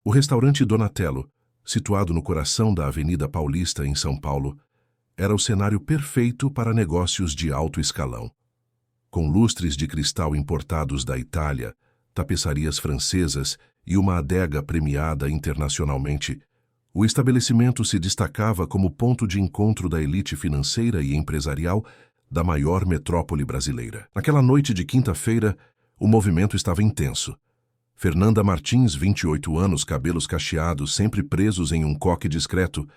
O restaurante Donatello, situado no coração da Avenida Paulista, em São Paulo, era o cenário perfeito para negócios de alto escalão. Com lustres de cristal importados da Itália, tapeçarias francesas e uma adega premiada internacionalmente, o estabelecimento se destacava como ponto de encontro da elite financeira e empresarial da maior metrópole brasileira. Naquela noite de quinta-feira, o movimento estava intenso. Fernanda Martins, 28 anos, cabelos cacheados, sempre presos em um coque discreto,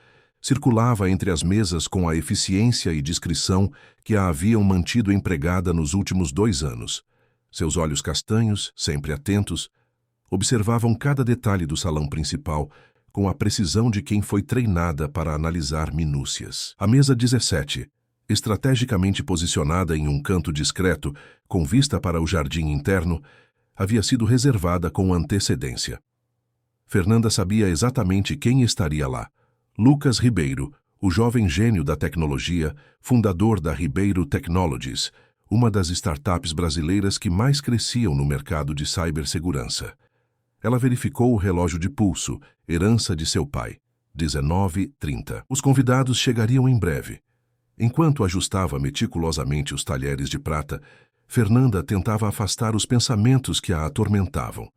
circulava entre as mesas com a eficiência e discrição que a haviam mantido empregada nos últimos 2 anos. Seus olhos castanhos, sempre atentos, observavam cada detalhe do salão principal com a precisão de quem foi treinada para analisar minúcias. A mesa 17, estrategicamente posicionada em um canto discreto, com vista para o jardim interno, havia sido reservada com antecedência. Fernanda sabia exatamente quem estaria lá. Lucas Ribeiro, o jovem gênio da tecnologia, fundador da Ribeiro Technologies, uma das startups brasileiras que mais cresciam no mercado de cibersegurança. Ela verificou o relógio de pulso, herança de seu pai, 19h30. Os convidados chegariam em breve. Enquanto ajustava meticulosamente os talheres de prata, Fernanda tentava afastar os pensamentos que a atormentavam.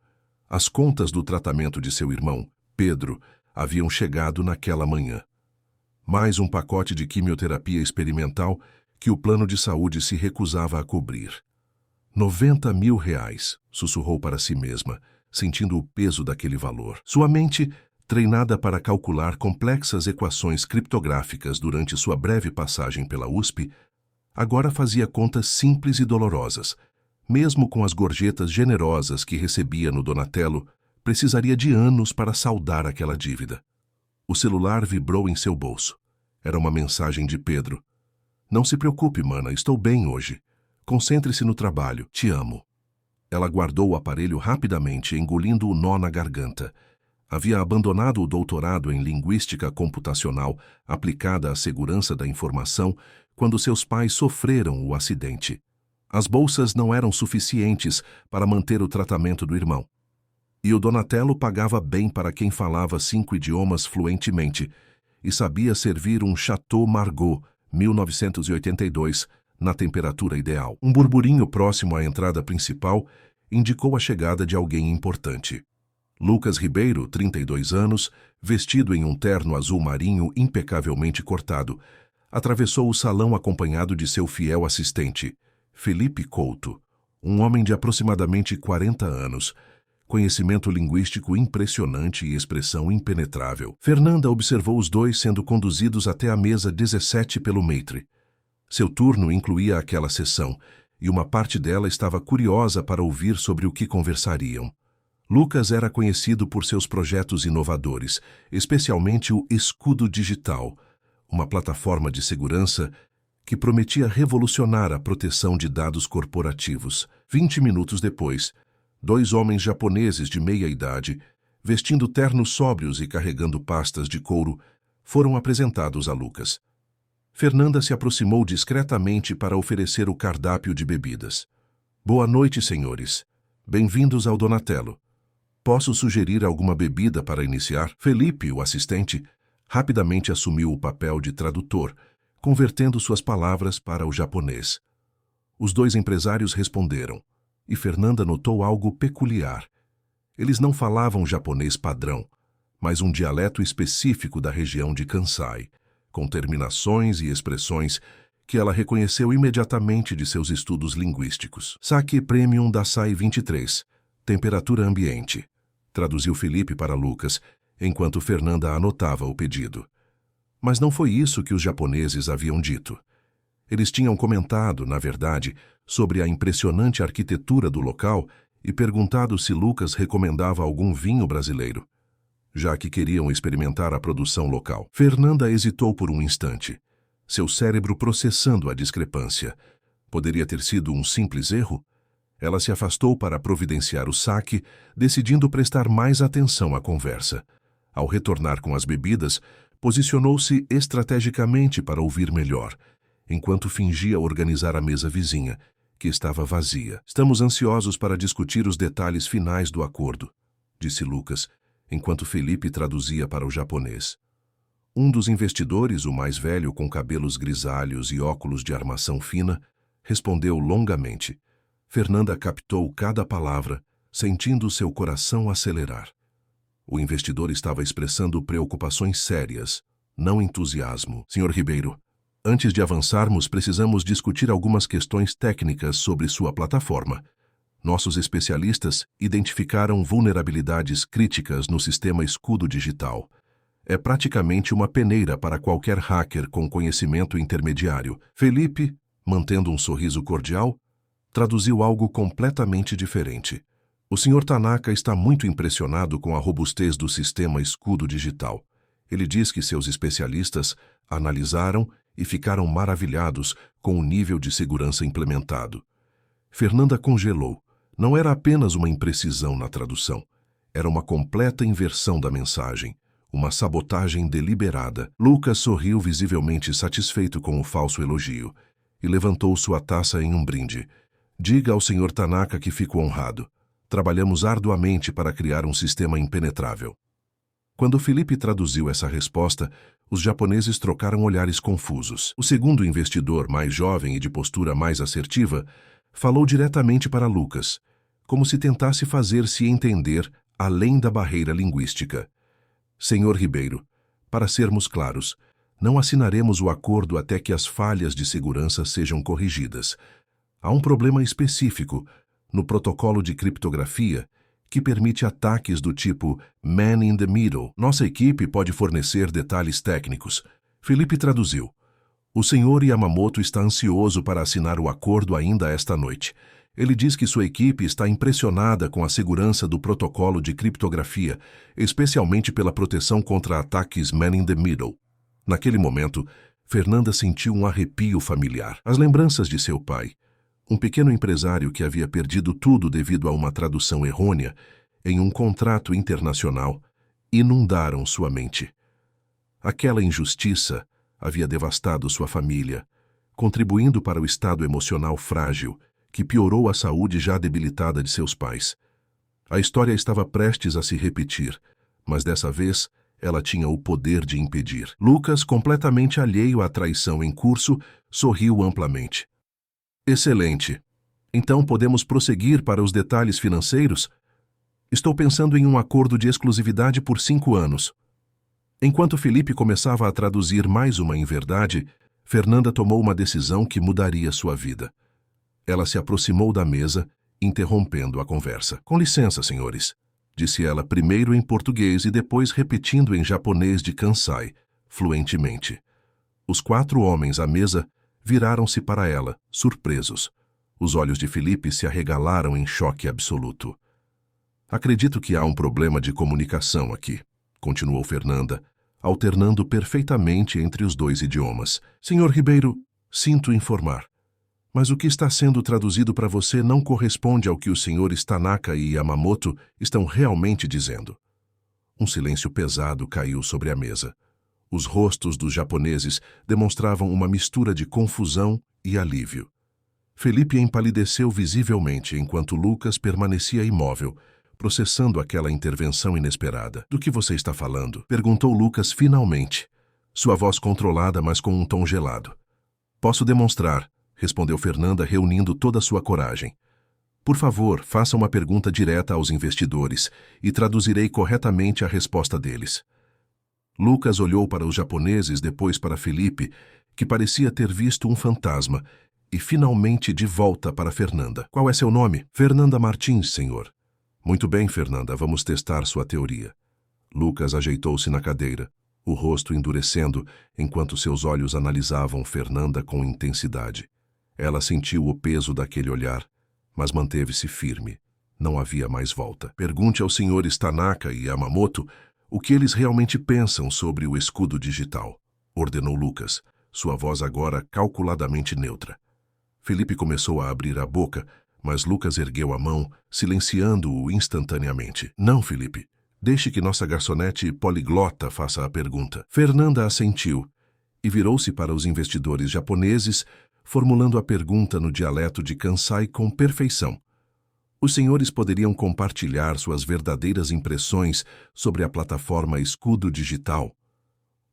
As contas do tratamento de seu irmão, Pedro, haviam chegado naquela manhã. Mais um pacote de quimioterapia experimental que o plano de saúde se recusava a cobrir. R$90 mil, sussurrou para si mesma, sentindo o peso daquele valor. Sua mente, treinada para calcular complexas equações criptográficas durante sua breve passagem pela USP, agora fazia contas simples e dolorosas. Mesmo com as gorjetas generosas que recebia no Donatello, precisaria de anos para saldar aquela dívida. O celular vibrou em seu bolso. Era uma mensagem de Pedro. Não se preocupe, mana, estou bem hoje. Concentre-se no trabalho, te amo. Ela guardou o aparelho rapidamente, engolindo o nó na garganta. Havia abandonado o doutorado em linguística computacional aplicada à segurança da informação quando seus pais sofreram o acidente. As bolsas não eram suficientes para manter o tratamento do irmão. E o Donatello pagava bem para quem falava 5 idiomas fluentemente e sabia servir um Chateau Margaux, 1982, na temperatura ideal. Um burburinho próximo à entrada principal indicou a chegada de alguém importante. Lucas Ribeiro, 32 anos, vestido em um terno azul marinho impecavelmente cortado, atravessou o salão acompanhado de seu fiel assistente, Felipe Couto, um homem de aproximadamente 40 anos, conhecimento linguístico impressionante e expressão impenetrável. Fernanda observou os dois sendo conduzidos até a mesa 17 pelo maître. Seu turno incluía aquela sessão, e uma parte dela estava curiosa para ouvir sobre o que conversariam. Lucas era conhecido por seus projetos inovadores, especialmente o Escudo Digital, uma plataforma de segurança que prometia revolucionar a proteção de dados corporativos. 20 minutos depois, 2 homens japoneses de meia idade, vestindo ternos sóbrios e carregando pastas de couro, foram apresentados a Lucas. Fernanda se aproximou discretamente para oferecer o cardápio de bebidas. Boa noite, senhores. Bem-vindos ao Donatello. Posso sugerir alguma bebida para iniciar? Felipe, o assistente, rapidamente assumiu o papel de tradutor, convertendo suas palavras para o japonês. Os 2 empresários responderam, e Fernanda notou algo peculiar. Eles não falavam japonês padrão, mas um dialeto específico da região de Kansai, com terminações e expressões que ela reconheceu imediatamente de seus estudos linguísticos. Sake Premium Dasai 23, temperatura ambiente, traduziu Felipe para Lucas, enquanto Fernanda anotava o pedido. Mas não foi isso que os japoneses haviam dito. Eles tinham comentado, na verdade, sobre a impressionante arquitetura do local e perguntado se Lucas recomendava algum vinho brasileiro, já que queriam experimentar a produção local. Fernanda hesitou por um instante, seu cérebro processando a discrepância. Poderia ter sido um simples erro? Ela se afastou para providenciar o saque, decidindo prestar mais atenção à conversa. Ao retornar com as bebidas, posicionou-se estrategicamente para ouvir melhor, enquanto fingia organizar a mesa vizinha, que estava vazia. Estamos ansiosos para discutir os detalhes finais do acordo, disse Lucas, enquanto Felipe traduzia para o japonês. Um dos investidores, o mais velho com cabelos grisalhos e óculos de armação fina, respondeu longamente. Fernanda captou cada palavra, sentindo seu coração acelerar. O investidor estava expressando preocupações sérias, não entusiasmo. Sr. Ribeiro, antes de avançarmos, precisamos discutir algumas questões técnicas sobre sua plataforma. Nossos especialistas identificaram vulnerabilidades críticas no sistema escudo digital. É praticamente uma peneira para qualquer hacker com conhecimento intermediário. Felipe, mantendo um sorriso cordial, traduziu algo completamente diferente. O Sr. Tanaka está muito impressionado com a robustez do sistema escudo digital. Ele diz que seus especialistas analisaram e ficaram maravilhados com o nível de segurança implementado. Fernanda congelou. Não era apenas uma imprecisão na tradução. Era uma completa inversão da mensagem. Uma sabotagem deliberada. Lucas sorriu visivelmente satisfeito com o falso elogio e levantou sua taça em um brinde. Diga ao Sr. Tanaka que fico honrado. Trabalhamos arduamente para criar um sistema impenetrável. Quando Felipe traduziu essa resposta, os japoneses trocaram olhares confusos. O segundo investidor, mais jovem e de postura mais assertiva, falou diretamente para Lucas, como se tentasse fazer-se entender além da barreira linguística. Senhor Ribeiro, para sermos claros, não assinaremos o acordo até que as falhas de segurança sejam corrigidas. Há um problema específico no protocolo de criptografia que permite ataques do tipo Man in the Middle. Nossa equipe pode fornecer detalhes técnicos. Felipe traduziu. O Sr. Yamamoto está ansioso para assinar o acordo ainda esta noite. Ele diz que sua equipe está impressionada com a segurança do protocolo de criptografia, especialmente pela proteção contra ataques Man in the Middle. Naquele momento, Fernanda sentiu um arrepio familiar. As lembranças de seu pai, um pequeno empresário que havia perdido tudo devido a uma tradução errônea em um contrato internacional, inundaram sua mente. Aquela injustiça havia devastado sua família, contribuindo para o estado emocional frágil que piorou a saúde já debilitada de seus pais. A história estava prestes a se repetir, mas dessa vez ela tinha o poder de impedir. Lucas, completamente alheio à traição em curso, sorriu amplamente. Excelente. Então podemos prosseguir para os detalhes financeiros? Estou pensando em um acordo de exclusividade por 5 anos. Enquanto Felipe começava a traduzir mais uma inverdade, Fernanda tomou uma decisão que mudaria sua vida. Ela se aproximou da mesa, interrompendo a conversa. Com licença, senhores, disse ela primeiro em português e depois repetindo em japonês de Kansai, fluentemente. Os 4 homens à mesa viraram-se para ela, surpresos. Os olhos de Felipe se arregalaram em choque absoluto. Acredito que há um problema de comunicação aqui, continuou Fernanda, alternando perfeitamente entre os 2 idiomas. Senhor Ribeiro, sinto informar. Mas o que está sendo traduzido para você não corresponde ao que os senhores Tanaka e Yamamoto estão realmente dizendo. Um silêncio pesado caiu sobre a mesa. Os rostos dos japoneses demonstravam uma mistura de confusão e alívio. Felipe empalideceu visivelmente enquanto Lucas permanecia imóvel, processando aquela intervenção inesperada. Do que você está falando? Perguntou Lucas finalmente, sua voz controlada, mas com um tom gelado. Posso demonstrar, respondeu Fernanda, reunindo toda a sua coragem. Por favor, faça uma pergunta direta aos investidores e traduzirei corretamente a resposta deles. Lucas olhou para os japoneses, depois para Felipe, que parecia ter visto um fantasma, e finalmente de volta para Fernanda. Qual é seu nome? Fernanda Martins, senhor. Muito bem, Fernanda, vamos testar sua teoria. Lucas ajeitou-se na cadeira, o rosto endurecendo, enquanto seus olhos analisavam Fernanda com intensidade. Ela sentiu o peso daquele olhar, mas manteve-se firme. Não havia mais volta. Pergunte aos senhores Tanaka e Yamamoto o que eles realmente pensam sobre o escudo digital, ordenou Lucas, sua voz agora calculadamente neutra. Felipe começou a abrir a boca, mas Lucas ergueu a mão, silenciando-o instantaneamente. Não, Felipe. Deixe que nossa garçonete poliglota faça a pergunta. Fernanda assentiu e virou-se para os investidores japoneses, formulando a pergunta no dialeto de Kansai com perfeição. Os senhores poderiam compartilhar suas verdadeiras impressões sobre a plataforma Escudo Digital.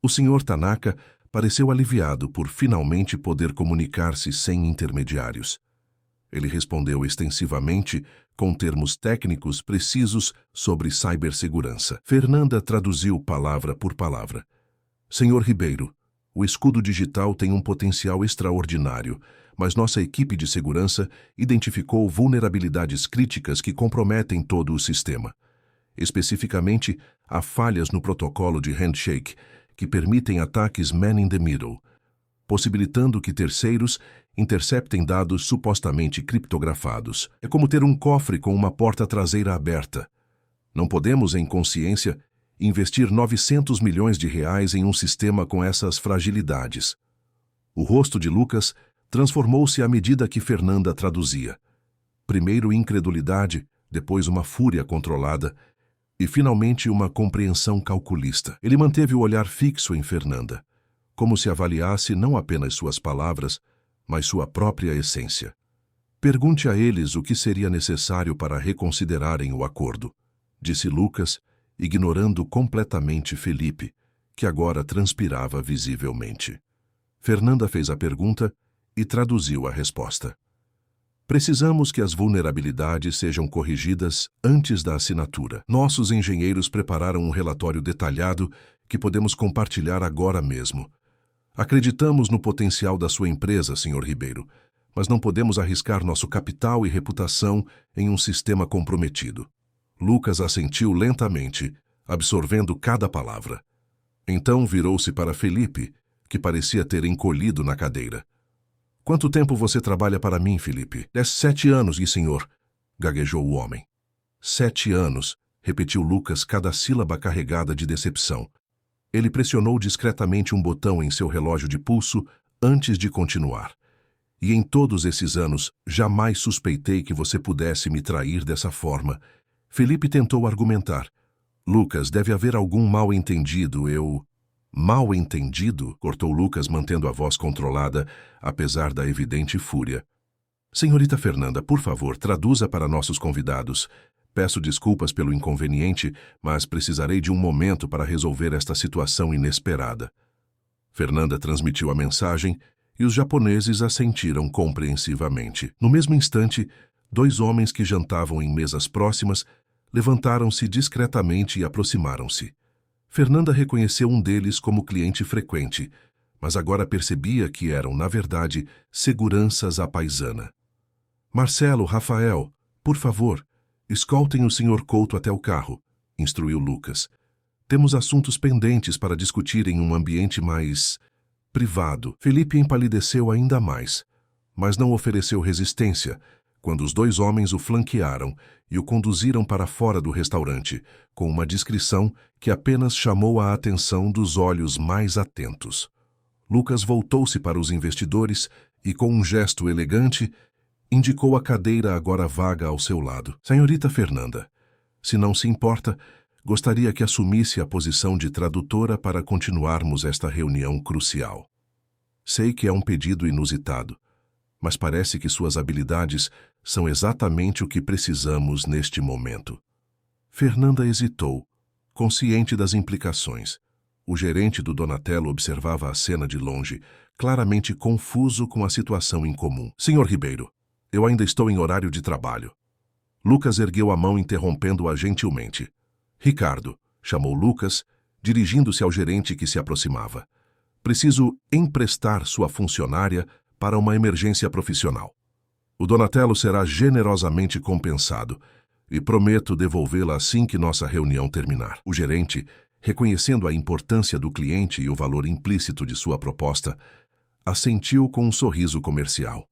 O Sr. Tanaka pareceu aliviado por finalmente poder comunicar-se sem intermediários. Ele respondeu extensivamente, com termos técnicos precisos sobre cibersegurança. Fernanda traduziu palavra por palavra. Senhor Ribeiro, o escudo digital tem um potencial extraordinário, mas nossa equipe de segurança identificou vulnerabilidades críticas que comprometem todo o sistema. Especificamente, há falhas no protocolo de handshake, que permitem ataques man-in-the-middle, possibilitando que terceiros interceptem dados supostamente criptografados. É como ter um cofre com uma porta traseira aberta. Não podemos, em consciência, investir 900 milhões de reais em um sistema com essas fragilidades. O rosto de Lucas transformou-se à medida que Fernanda traduzia. Primeiro incredulidade, depois uma fúria controlada e, finalmente, uma compreensão calculista. Ele manteve o olhar fixo em Fernanda, como se avaliasse não apenas suas palavras, mas sua própria essência. Pergunte a eles o que seria necessário para reconsiderarem o acordo, disse Lucas, ignorando completamente Felipe, que agora transpirava visivelmente. Fernanda fez a pergunta e traduziu a resposta. Precisamos que as vulnerabilidades sejam corrigidas antes da assinatura. Nossos engenheiros prepararam um relatório detalhado que podemos compartilhar agora mesmo. Acreditamos no potencial da sua empresa, Sr. Ribeiro, mas não podemos arriscar nosso capital e reputação em um sistema comprometido. Lucas assentiu lentamente, absorvendo cada palavra. Então virou-se para Felipe, que parecia ter encolhido na cadeira. Quanto tempo você trabalha para mim, Felipe? 7 anos, senhor, gaguejou o homem. 7 anos, repetiu Lucas, cada sílaba carregada de decepção. Ele pressionou discretamente um botão em seu relógio de pulso antes de continuar. E em todos esses anos, jamais suspeitei que você pudesse me trair dessa forma. Felipe tentou argumentar. Lucas, deve haver algum mal-entendido, Mal-entendido? Cortou Lucas, mantendo a voz controlada, apesar da evidente fúria. Senhorita Fernanda, por favor, traduza para nossos convidados. Peço desculpas pelo inconveniente, mas precisarei de um momento para resolver esta situação inesperada. Fernanda transmitiu a mensagem e os japoneses assentiram compreensivamente. No mesmo instante, 2 homens que jantavam em mesas próximas levantaram-se discretamente e aproximaram-se. Fernanda reconheceu um deles como cliente frequente, mas agora percebia que eram, na verdade, seguranças à paisana. Marcelo, Rafael, por favor, escoltem o Sr. Couto até o carro, instruiu Lucas. Temos assuntos pendentes para discutir em um ambiente mais privado. Felipe empalideceu ainda mais, mas não ofereceu resistência quando os 2 homens o flanquearam e o conduziram para fora do restaurante, com uma discrição que apenas chamou a atenção dos olhos mais atentos. Lucas voltou-se para os investidores e, com um gesto elegante, indicou a cadeira agora vaga ao seu lado. Senhorita Fernanda, se não se importa, gostaria que assumisse a posição de tradutora para continuarmos esta reunião crucial. Sei que é um pedido inusitado, mas parece que suas habilidades são exatamente o que precisamos neste momento. Fernanda hesitou, consciente das implicações. O gerente do Donatello observava a cena de longe, claramente confuso com a situação incomum. Senhor Ribeiro, eu ainda estou em horário de trabalho. Lucas ergueu a mão, interrompendo-a gentilmente. Ricardo, chamou Lucas, dirigindo-se ao gerente que se aproximava. Preciso emprestar sua funcionária para uma emergência profissional. O Donatello será generosamente compensado e prometo devolvê-la assim que nossa reunião terminar. O gerente, reconhecendo a importância do cliente e o valor implícito de sua proposta, assentiu com um sorriso comercial.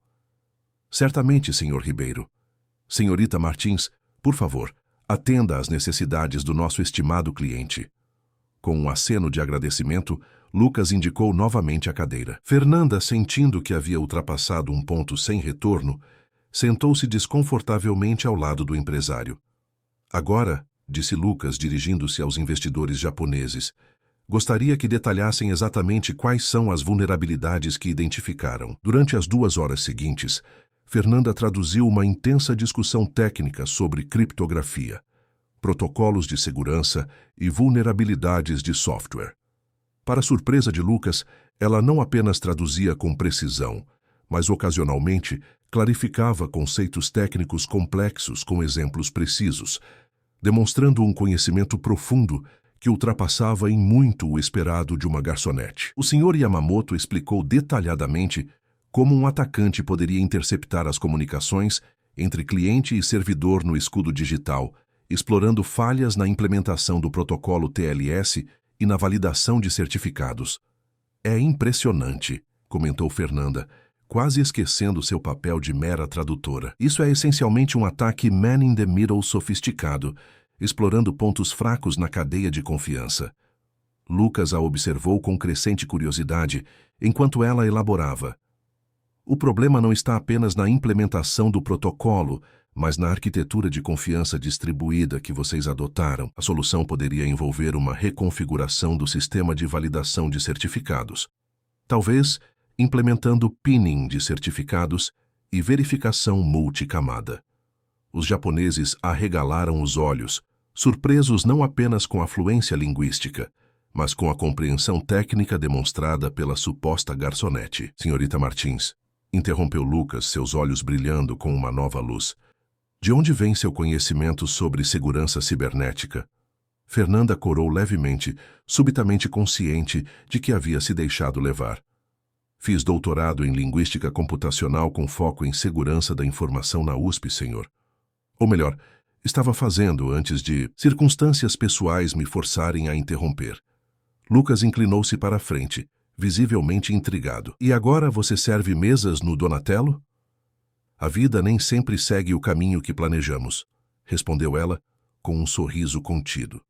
Certamente, Sr. Ribeiro. Senhorita Martins, por favor, atenda às necessidades do nosso estimado cliente. Com um aceno de agradecimento, Lucas indicou novamente a cadeira. Fernanda, sentindo que havia ultrapassado um ponto sem retorno, sentou-se desconfortavelmente ao lado do empresário. Agora, disse Lucas, dirigindo-se aos investidores japoneses, gostaria que detalhassem exatamente quais são as vulnerabilidades que identificaram. Durante as 2 horas seguintes, Fernanda traduziu uma intensa discussão técnica sobre criptografia, protocolos de segurança e vulnerabilidades de software. Para surpresa de Lucas, ela não apenas traduzia com precisão, mas ocasionalmente clarificava conceitos técnicos complexos com exemplos precisos, demonstrando um conhecimento profundo que ultrapassava em muito o esperado de uma garçonete. O Sr. Yamamoto explicou detalhadamente como um atacante poderia interceptar as comunicações entre cliente e servidor no escudo digital, explorando falhas na implementação do protocolo TLS e na validação de certificados. É impressionante, comentou Fernanda, quase esquecendo seu papel de mera tradutora. Isso é essencialmente um ataque man-in-the-middle sofisticado, explorando pontos fracos na cadeia de confiança. Lucas a observou com crescente curiosidade, enquanto ela elaborava. O problema não está apenas na implementação do protocolo, mas na arquitetura de confiança distribuída que vocês adotaram. A solução poderia envolver uma reconfiguração do sistema de validação de certificados. Talvez implementando pinning de certificados e verificação multicamada. Os japoneses arregalaram os olhos, surpresos não apenas com a fluência linguística, mas com a compreensão técnica demonstrada pela suposta garçonete. Senhorita Martins, interrompeu Lucas, seus olhos brilhando com uma nova luz. De onde vem seu conhecimento sobre segurança cibernética? Fernanda corou levemente, subitamente consciente de que havia se deixado levar. Fiz doutorado em linguística computacional com foco em segurança da informação na USP, senhor. Ou melhor, estava fazendo antes de circunstâncias pessoais me forçarem a interromper. Lucas inclinou-se para a frente, visivelmente intrigado. E agora você serve mesas no Donatello? A vida nem sempre segue o caminho que planejamos, respondeu ela, com um sorriso contido.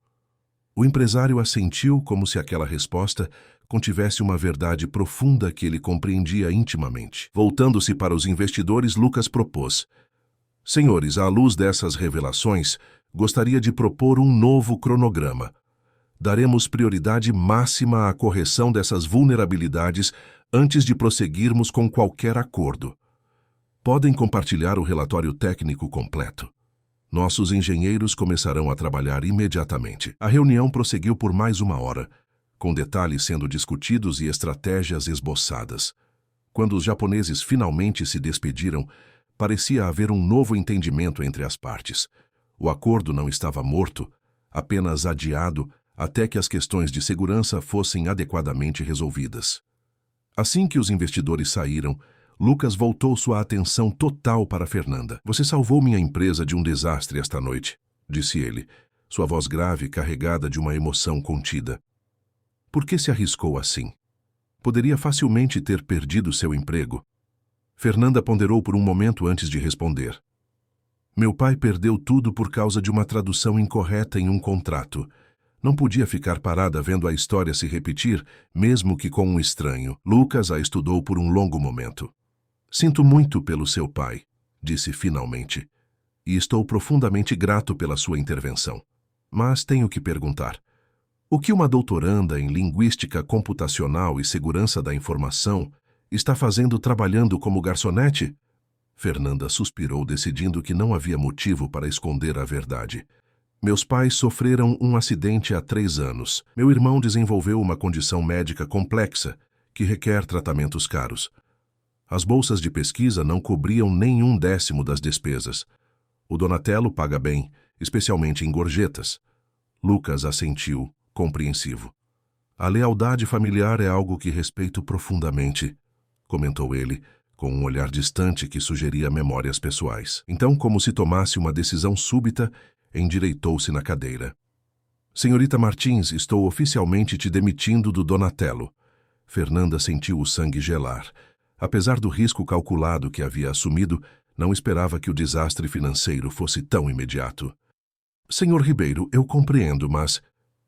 O empresário assentiu como se aquela resposta contivesse uma verdade profunda que ele compreendia intimamente. Voltando-se para os investidores, Lucas propôs: Senhores, à luz dessas revelações, gostaria de propor um novo cronograma. Daremos prioridade máxima à correção dessas vulnerabilidades antes de prosseguirmos com qualquer acordo. Podem compartilhar o relatório técnico completo. Nossos engenheiros começarão a trabalhar imediatamente. A reunião prosseguiu por mais 1 hora, com detalhes sendo discutidos e estratégias esboçadas. Quando os japoneses finalmente se despediram, parecia haver um novo entendimento entre as partes. O acordo não estava morto, apenas adiado até que as questões de segurança fossem adequadamente resolvidas. Assim que os investidores saíram, Lucas voltou sua atenção total para Fernanda. Você salvou minha empresa de um desastre esta noite, disse ele, sua voz grave carregada de uma emoção contida. Por que se arriscou assim? Poderia facilmente ter perdido seu emprego. Fernanda ponderou por um momento antes de responder. Meu pai perdeu tudo por causa de uma tradução incorreta em um contrato. Não podia ficar parada vendo a história se repetir, mesmo que com um estranho. Lucas a estudou por um longo momento. Sinto muito pelo seu pai, disse finalmente, e estou profundamente grato pela sua intervenção. Mas tenho que perguntar. O que uma doutoranda em linguística computacional e segurança da informação está fazendo trabalhando como garçonete? Fernanda suspirou, decidindo que não havia motivo para esconder a verdade. Meus pais sofreram um acidente há 3 anos. Meu irmão desenvolveu uma condição médica complexa que requer tratamentos caros. As bolsas de pesquisa não cobriam nem 1/10 das despesas. O Donatello paga bem, especialmente em gorjetas. Lucas assentiu, compreensivo. A lealdade familiar é algo que respeito profundamente, comentou ele, com um olhar distante que sugeria memórias pessoais. Então, como se tomasse uma decisão súbita, endireitou-se na cadeira. Senhorita Martins, estou oficialmente te demitindo do Donatello. Fernanda sentiu o sangue gelar. Apesar do risco calculado que havia assumido, não esperava que o desastre financeiro fosse tão imediato. Senhor Ribeiro, eu compreendo, mas...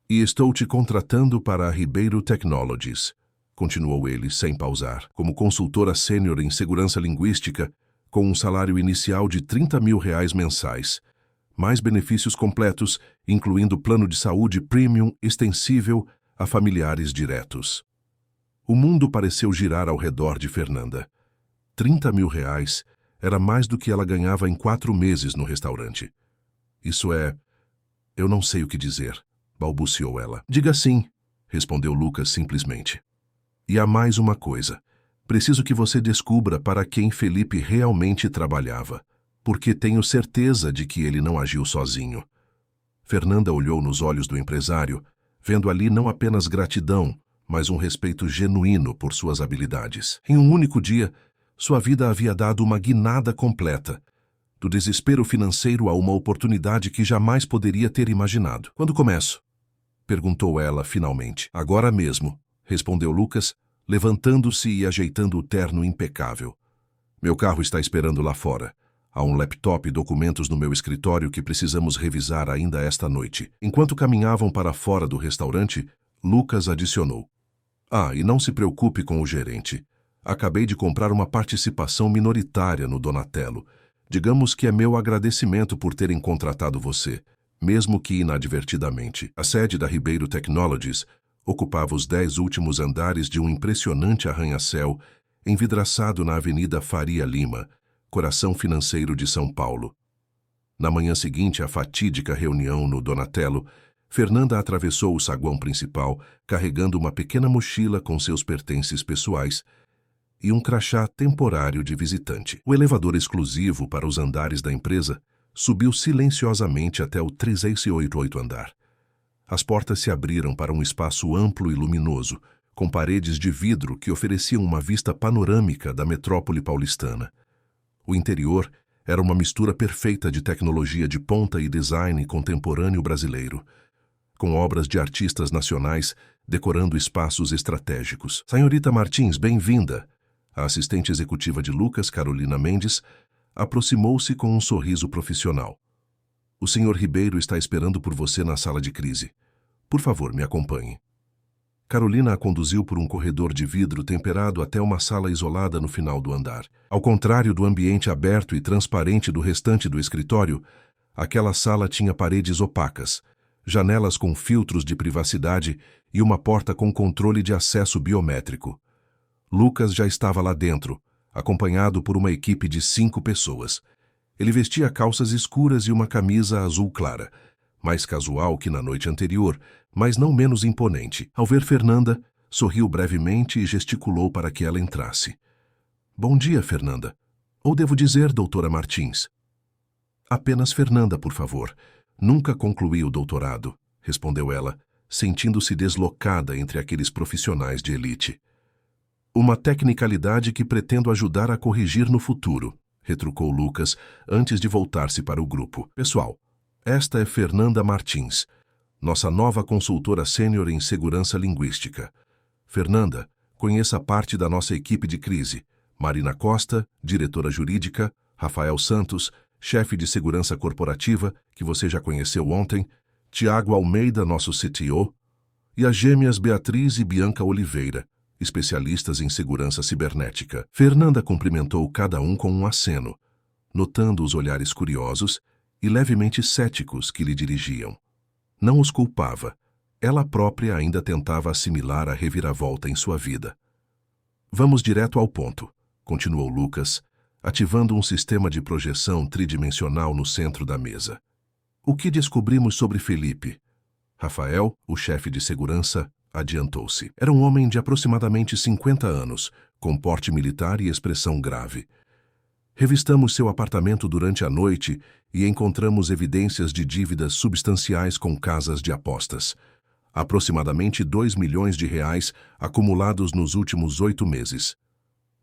E estou te contratando para a Ribeiro Technologies, continuou ele sem pausar, como consultora sênior em segurança linguística, com um salário inicial de R$30 mil mensais, mais benefícios completos, incluindo plano de saúde premium extensível a familiares diretos. O mundo pareceu girar ao redor de Fernanda. R$30 mil Era mais do que ela ganhava em 4 meses no restaurante. Isso é... Eu não sei o que dizer, balbuciou ela. Diga sim, respondeu Lucas simplesmente. E há mais uma coisa. Preciso que você descubra para quem Felipe realmente trabalhava, porque tenho certeza de que ele não agiu sozinho. Fernanda olhou nos olhos do empresário, vendo ali não apenas gratidão, mas um respeito genuíno por suas habilidades. Em um único dia, sua vida havia dado uma guinada completa, do desespero financeiro a uma oportunidade que jamais poderia ter imaginado. Quando começo? Perguntou ela finalmente. Agora mesmo, respondeu Lucas, levantando-se e ajeitando o terno impecável. Meu carro está esperando lá fora. Há um laptop e documentos no meu escritório que precisamos revisar ainda esta noite. Enquanto caminhavam para fora do restaurante, Lucas adicionou. E não se preocupe com o gerente. Acabei de comprar uma participação minoritária no Donatello. Digamos que é meu agradecimento por terem contratado você, mesmo que inadvertidamente. A sede da Ribeiro Technologies ocupava os 10 últimos andares de um impressionante arranha-céu envidraçado na Avenida Faria Lima, coração financeiro de São Paulo. Na manhã seguinte à fatídica reunião no Donatello, Fernanda atravessou o saguão principal, carregando uma pequena mochila com seus pertences pessoais e um crachá temporário de visitante. O elevador exclusivo para os andares da empresa subiu silenciosamente até o 388º andar. As portas se abriram para um espaço amplo e luminoso, com paredes de vidro que ofereciam uma vista panorâmica da metrópole paulistana. O interior era uma mistura perfeita de tecnologia de ponta e design contemporâneo brasileiro, com obras de artistas nacionais decorando espaços estratégicos. Senhorita Martins, bem-vinda! A assistente executiva de Lucas, Carolina Mendes, aproximou-se com um sorriso profissional. O Sr. Ribeiro está esperando por você na sala de crise. Por favor, me acompanhe. Carolina a conduziu por um corredor de vidro temperado até uma sala isolada no final do andar. Ao contrário do ambiente aberto e transparente do restante do escritório, aquela sala tinha paredes opacas, janelas com filtros de privacidade e uma porta com controle de acesso biométrico. Lucas já estava lá dentro, acompanhado por uma equipe de 5 pessoas. Ele vestia calças escuras e uma camisa azul clara, mais casual que na noite anterior, mas não menos imponente. Ao ver Fernanda, sorriu brevemente e gesticulou para que ela entrasse. Bom dia, Fernanda. Ou devo dizer, doutora Martins? Apenas Fernanda, por favor. Nunca concluí o doutorado, respondeu ela, sentindo-se deslocada entre aqueles profissionais de elite. Uma tecnicalidade que pretendo ajudar a corrigir no futuro, retrucou Lucas, antes de voltar-se para o grupo. Pessoal, esta é Fernanda Martins, nossa nova consultora sênior em segurança linguística. Fernanda, conheça parte da nossa equipe de crise. Marina Costa, diretora jurídica, Rafael Santos, chefe de segurança corporativa, que você já conheceu ontem, Tiago Almeida, nosso CTO, e as gêmeas Beatriz e Bianca Oliveira, especialistas em segurança cibernética. Fernanda cumprimentou cada um com um aceno, notando os olhares curiosos e levemente céticos que lhe dirigiam. Não os culpava. Ela própria ainda tentava assimilar a reviravolta em sua vida. Vamos direto ao ponto, continuou Lucas, ativando um sistema de projeção tridimensional no centro da mesa. O que descobrimos sobre Felipe? Rafael, o chefe de segurança, adiantou-se. Era um homem de aproximadamente 50 anos, com porte militar e expressão grave. Revistamos seu apartamento durante a noite e encontramos evidências de dívidas substanciais com casas de apostas. Aproximadamente 2 milhões de reais acumulados nos últimos 8 meses.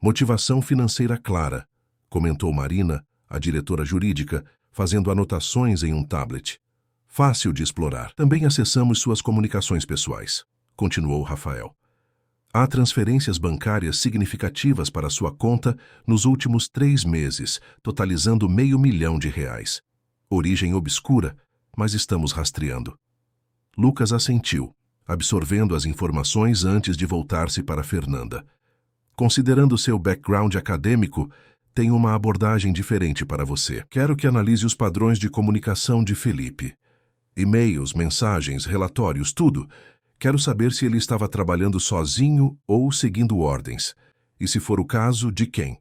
Motivação financeira clara, comentou Marina, a diretora jurídica, fazendo anotações em um tablet. Fácil de explorar. Também acessamos suas comunicações pessoais, continuou Rafael. Há transferências bancárias significativas para sua conta nos últimos 3 meses, totalizando R$500 mil. Origem obscura, mas estamos rastreando. Lucas assentiu, absorvendo as informações antes de voltar-se para Fernanda. Considerando seu background acadêmico, tenho uma abordagem diferente para você. Quero que analise os padrões de comunicação de Felipe. E-mails, mensagens, relatórios, tudo. Quero saber se ele estava trabalhando sozinho ou seguindo ordens. E se for o caso, de quem?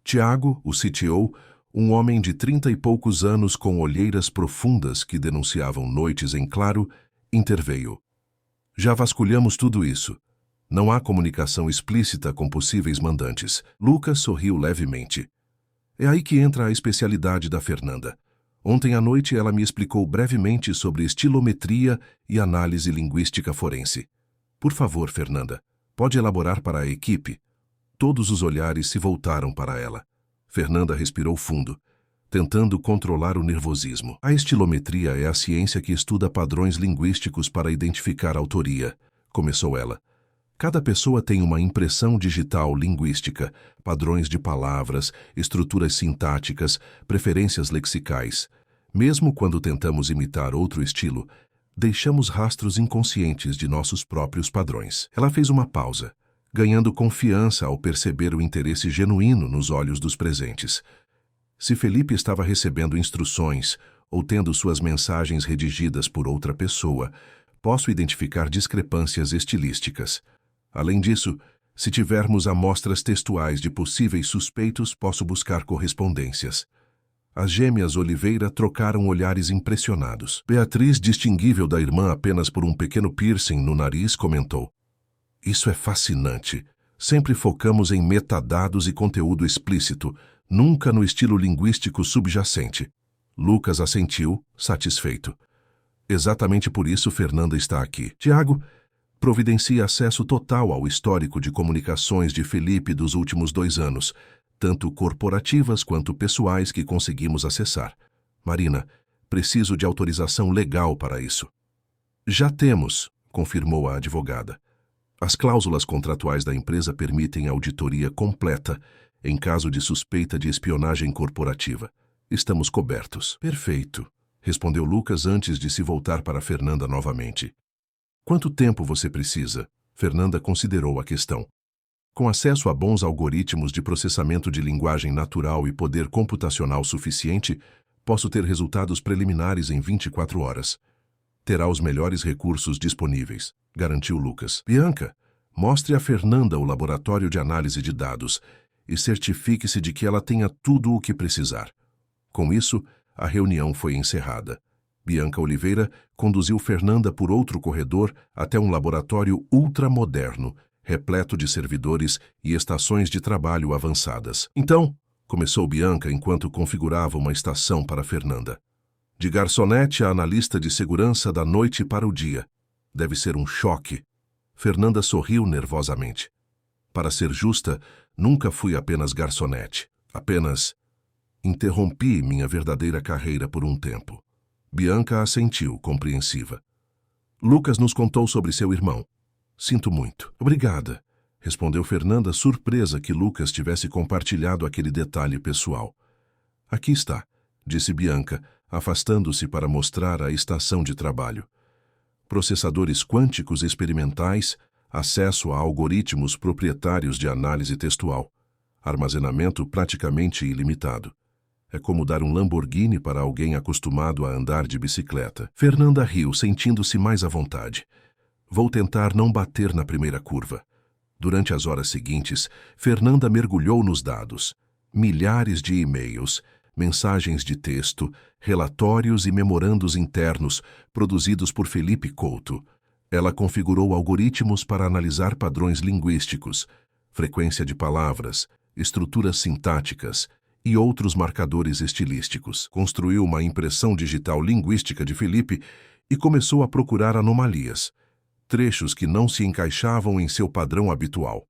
Tiago, o CTO, um homem de 30 e poucos anos com olheiras profundas que denunciavam noites em claro, interveio. Já vasculhamos tudo isso. Não há comunicação explícita com possíveis mandantes. Lucas sorriu levemente. É aí que entra a especialidade da Fernanda. Ontem à noite ela me explicou brevemente sobre estilometria e análise linguística forense. Por favor, Fernanda, pode elaborar para a equipe? Todos os olhares se voltaram para ela. Fernanda respirou fundo, tentando controlar o nervosismo. A estilometria é a ciência que estuda padrões linguísticos para identificar autoria, começou ela. Cada pessoa tem uma impressão digital linguística, padrões de palavras, estruturas sintáticas, preferências lexicais. Mesmo quando tentamos imitar outro estilo, deixamos rastros inconscientes de nossos próprios padrões. Ela fez uma pausa, ganhando confiança ao perceber o interesse genuíno nos olhos dos presentes. Se Felipe estava recebendo instruções ou tendo suas mensagens redigidas por outra pessoa, posso identificar discrepâncias estilísticas. Além disso, se tivermos amostras textuais de possíveis suspeitos, posso buscar correspondências. As gêmeas Oliveira trocaram olhares impressionados. Beatriz, distinguível da irmã apenas por um pequeno piercing no nariz, comentou: "Isso é fascinante. Sempre focamos em metadados e conteúdo explícito, nunca no estilo linguístico subjacente." Lucas assentiu, satisfeito. Exatamente por isso Fernanda está aqui. Tiago, providencia acesso total ao histórico de comunicações de Felipe dos últimos 2 anos, tanto corporativas quanto pessoais que conseguimos acessar. Marina, preciso de autorização legal para isso. Já temos, confirmou a advogada. As cláusulas contratuais da empresa permitem auditoria completa em caso de suspeita de espionagem corporativa. Estamos cobertos. Perfeito, respondeu Lucas antes de se voltar para Fernanda novamente. Quanto tempo você precisa? Fernanda considerou a questão. Com acesso a bons algoritmos de processamento de linguagem natural e poder computacional suficiente, posso ter resultados preliminares em 24 horas. Terá os melhores recursos disponíveis, garantiu Lucas. Bianca, mostre a Fernanda o laboratório de análise de dados e certifique-se de que ela tenha tudo o que precisar. Com isso, a reunião foi encerrada. Bianca Oliveira conduziu Fernanda por outro corredor até um laboratório ultramoderno, repleto de servidores e estações de trabalho avançadas. Então, começou Bianca enquanto configurava uma estação para Fernanda. De garçonete a analista de segurança da noite para o dia. Deve ser um choque. Fernanda sorriu nervosamente. Para ser justa, nunca fui apenas garçonete. Apenas interrompi minha verdadeira carreira por um tempo. Bianca assentiu, compreensiva. Lucas nos contou sobre seu irmão. Sinto muito. Obrigada, respondeu Fernanda, surpresa que Lucas tivesse compartilhado aquele detalhe pessoal. Aqui está, disse Bianca, afastando-se para mostrar a estação de trabalho. Processadores quânticos experimentais, acesso a algoritmos proprietários de análise textual, armazenamento praticamente ilimitado. É como dar um Lamborghini para alguém acostumado a andar de bicicleta. Fernanda riu, sentindo-se mais à vontade. Vou tentar não bater na primeira curva. Durante as horas seguintes, Fernanda mergulhou nos dados. Milhares de e-mails, mensagens de texto, relatórios e memorandos internos produzidos por Felipe Couto. Ela configurou algoritmos para analisar padrões linguísticos, frequência de palavras, estruturas sintáticas e outros marcadores estilísticos. Construiu uma impressão digital linguística de Felipe e começou a procurar anomalias, trechos que não se encaixavam em seu padrão habitual.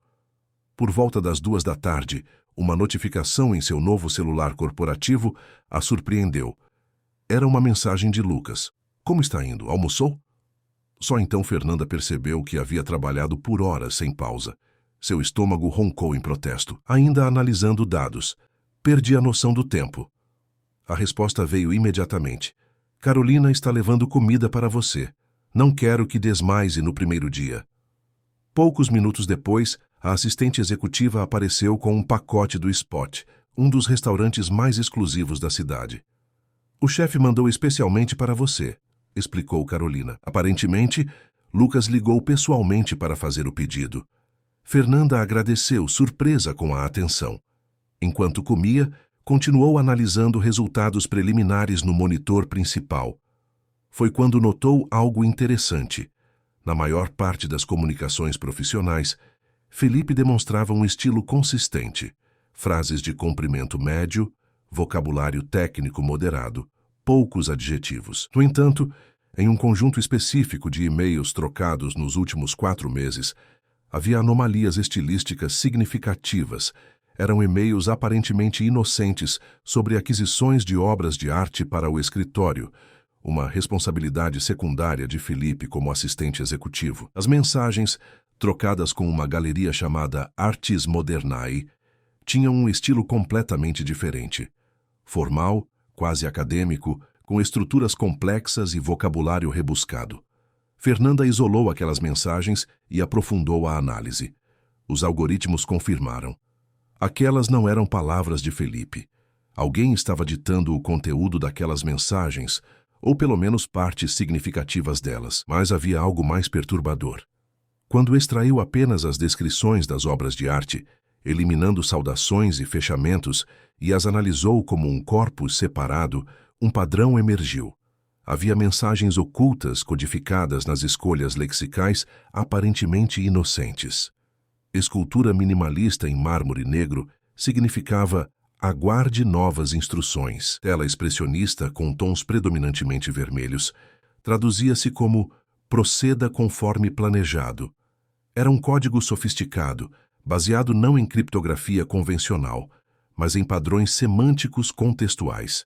Por volta das 2 da tarde, uma notificação em seu novo celular corporativo a surpreendeu. Era uma mensagem de Lucas. Como está indo? Almoçou? Só então Fernanda percebeu que havia trabalhado por horas sem pausa. Seu estômago roncou em protesto. Ainda analisando dados. Perdi a noção do tempo. A resposta veio imediatamente. Carolina está levando comida para você. Não quero que desmaie no primeiro dia. Poucos minutos depois, a assistente executiva apareceu com um pacote do Spot, um dos restaurantes mais exclusivos da cidade. O chefe mandou especialmente para você, explicou Carolina. Aparentemente, Lucas ligou pessoalmente para fazer o pedido. Fernanda agradeceu, surpresa com a atenção. Enquanto comia, continuou analisando resultados preliminares no monitor principal. Foi quando notou algo interessante. Na maior parte das comunicações profissionais, Felipe demonstrava um estilo consistente, frases de comprimento médio, vocabulário técnico moderado, poucos adjetivos. No entanto, em um conjunto específico de e-mails trocados nos últimos 4 meses, havia anomalias estilísticas significativas. Eram e-mails aparentemente inocentes sobre aquisições de obras de arte para o escritório, uma responsabilidade secundária de Felipe como assistente executivo. As mensagens, trocadas com uma galeria chamada Artis Modernae, tinham um estilo completamente diferente. Formal, quase acadêmico, com estruturas complexas e vocabulário rebuscado. Fernanda isolou aquelas mensagens e aprofundou a análise. Os algoritmos confirmaram. Aquelas não eram palavras de Felipe. Alguém estava ditando o conteúdo daquelas mensagens, ou pelo menos partes significativas delas. Mas havia algo mais perturbador. Quando extraiu apenas as descrições das obras de arte, eliminando saudações e fechamentos, e as analisou como um corpus separado, um padrão emergiu. Havia mensagens ocultas codificadas nas escolhas lexicais aparentemente inocentes. Escultura minimalista em mármore negro significava aguarde novas instruções. Tela expressionista com tons predominantemente vermelhos traduzia-se como proceda conforme planejado. Era um código sofisticado, baseado não em criptografia convencional, mas em padrões semânticos contextuais.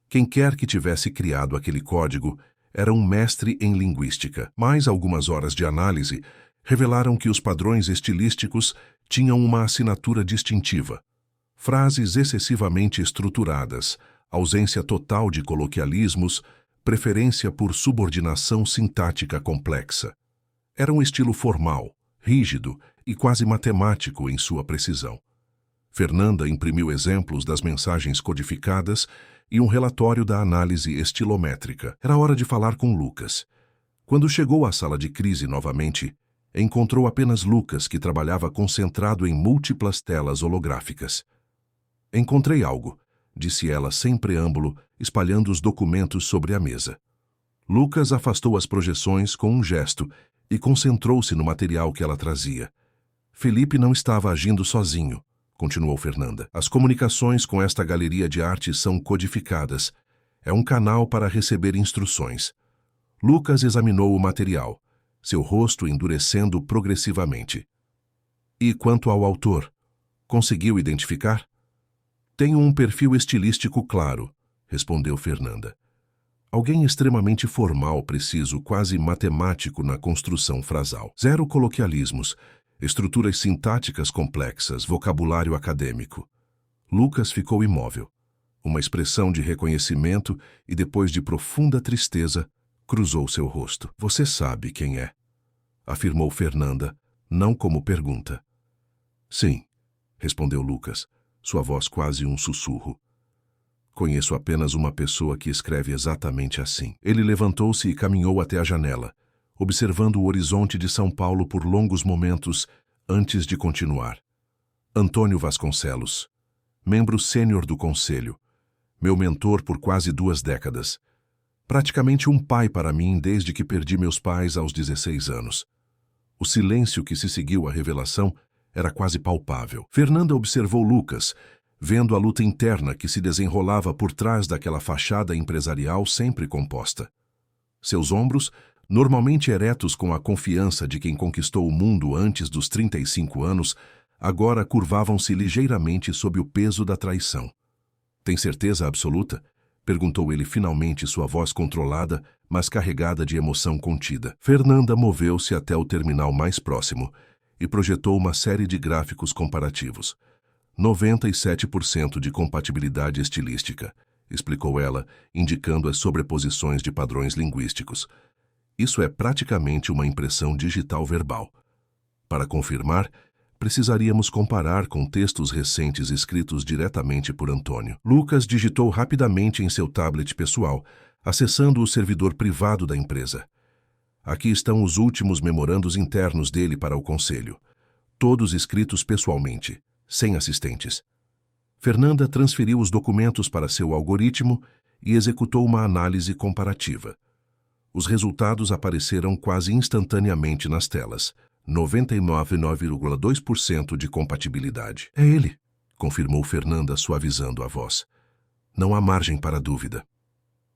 Quem quer que tivesse criado aquele código era um mestre em linguística. Mais algumas horas de análise revelaram que os padrões estilísticos tinham uma assinatura distintiva. Frases excessivamente estruturadas, ausência total de coloquialismos, preferência por subordinação sintática complexa. Era um estilo formal, rígido e quase matemático em sua precisão. Fernanda imprimiu exemplos das mensagens codificadas e um relatório da análise estilométrica. Era hora de falar com Lucas. Quando chegou à sala de crise novamente, encontrou apenas Lucas, que trabalhava concentrado em múltiplas telas holográficas. Encontrei algo, disse ela sem preâmbulo, espalhando os documentos sobre a mesa. Lucas afastou as projeções com um gesto e concentrou-se no material que ela trazia. Felipe não estava agindo sozinho, continuou Fernanda. As comunicações com esta galeria de arte são codificadas. É um canal para receber instruções. Lucas examinou o material, seu rosto endurecendo progressivamente. E quanto ao autor, conseguiu identificar? Tenho um perfil estilístico claro, respondeu Fernanda. Alguém extremamente formal, preciso, quase matemático na construção frasal. Zero coloquialismos, estruturas sintáticas complexas, vocabulário acadêmico. Lucas ficou imóvel. Uma expressão de reconhecimento e, depois de profunda tristeza, cruzou seu rosto. Você sabe quem é, afirmou Fernanda, não como pergunta. Sim, respondeu Lucas, sua voz quase um sussurro. Conheço apenas uma pessoa que escreve exatamente assim. Ele levantou-se e caminhou até a janela, observando o horizonte de São Paulo por longos momentos antes de continuar. Antônio Vasconcelos, membro sênior do Conselho, meu mentor por quase 2 décadas. Praticamente um pai para mim desde que perdi meus pais aos 16 anos. O silêncio que se seguiu à revelação era quase palpável. Fernanda observou Lucas, vendo a luta interna que se desenrolava por trás daquela fachada empresarial sempre composta. Seus ombros, normalmente eretos com a confiança de quem conquistou o mundo antes dos 35 anos, agora curvavam-se ligeiramente sob o peso da traição. Tem certeza absoluta? Perguntou ele finalmente, sua voz controlada, mas carregada de emoção contida. Fernanda moveu-se até o terminal mais próximo e projetou uma série de gráficos comparativos. 97% de compatibilidade estilística, explicou ela, indicando as sobreposições de padrões linguísticos. Isso é praticamente uma impressão digital verbal. Para confirmar, precisaríamos comparar com textos recentes escritos diretamente por Antônio. Lucas digitou rapidamente em seu tablet pessoal, acessando o servidor privado da empresa. Aqui estão os últimos memorandos internos dele para o conselho, todos escritos pessoalmente, sem assistentes. Fernanda transferiu os documentos para seu algoritmo e executou uma análise comparativa. Os resultados apareceram quase instantaneamente nas telas. 99,2% de compatibilidade. É ele, confirmou Fernanda, suavizando a voz. Não há margem para dúvida.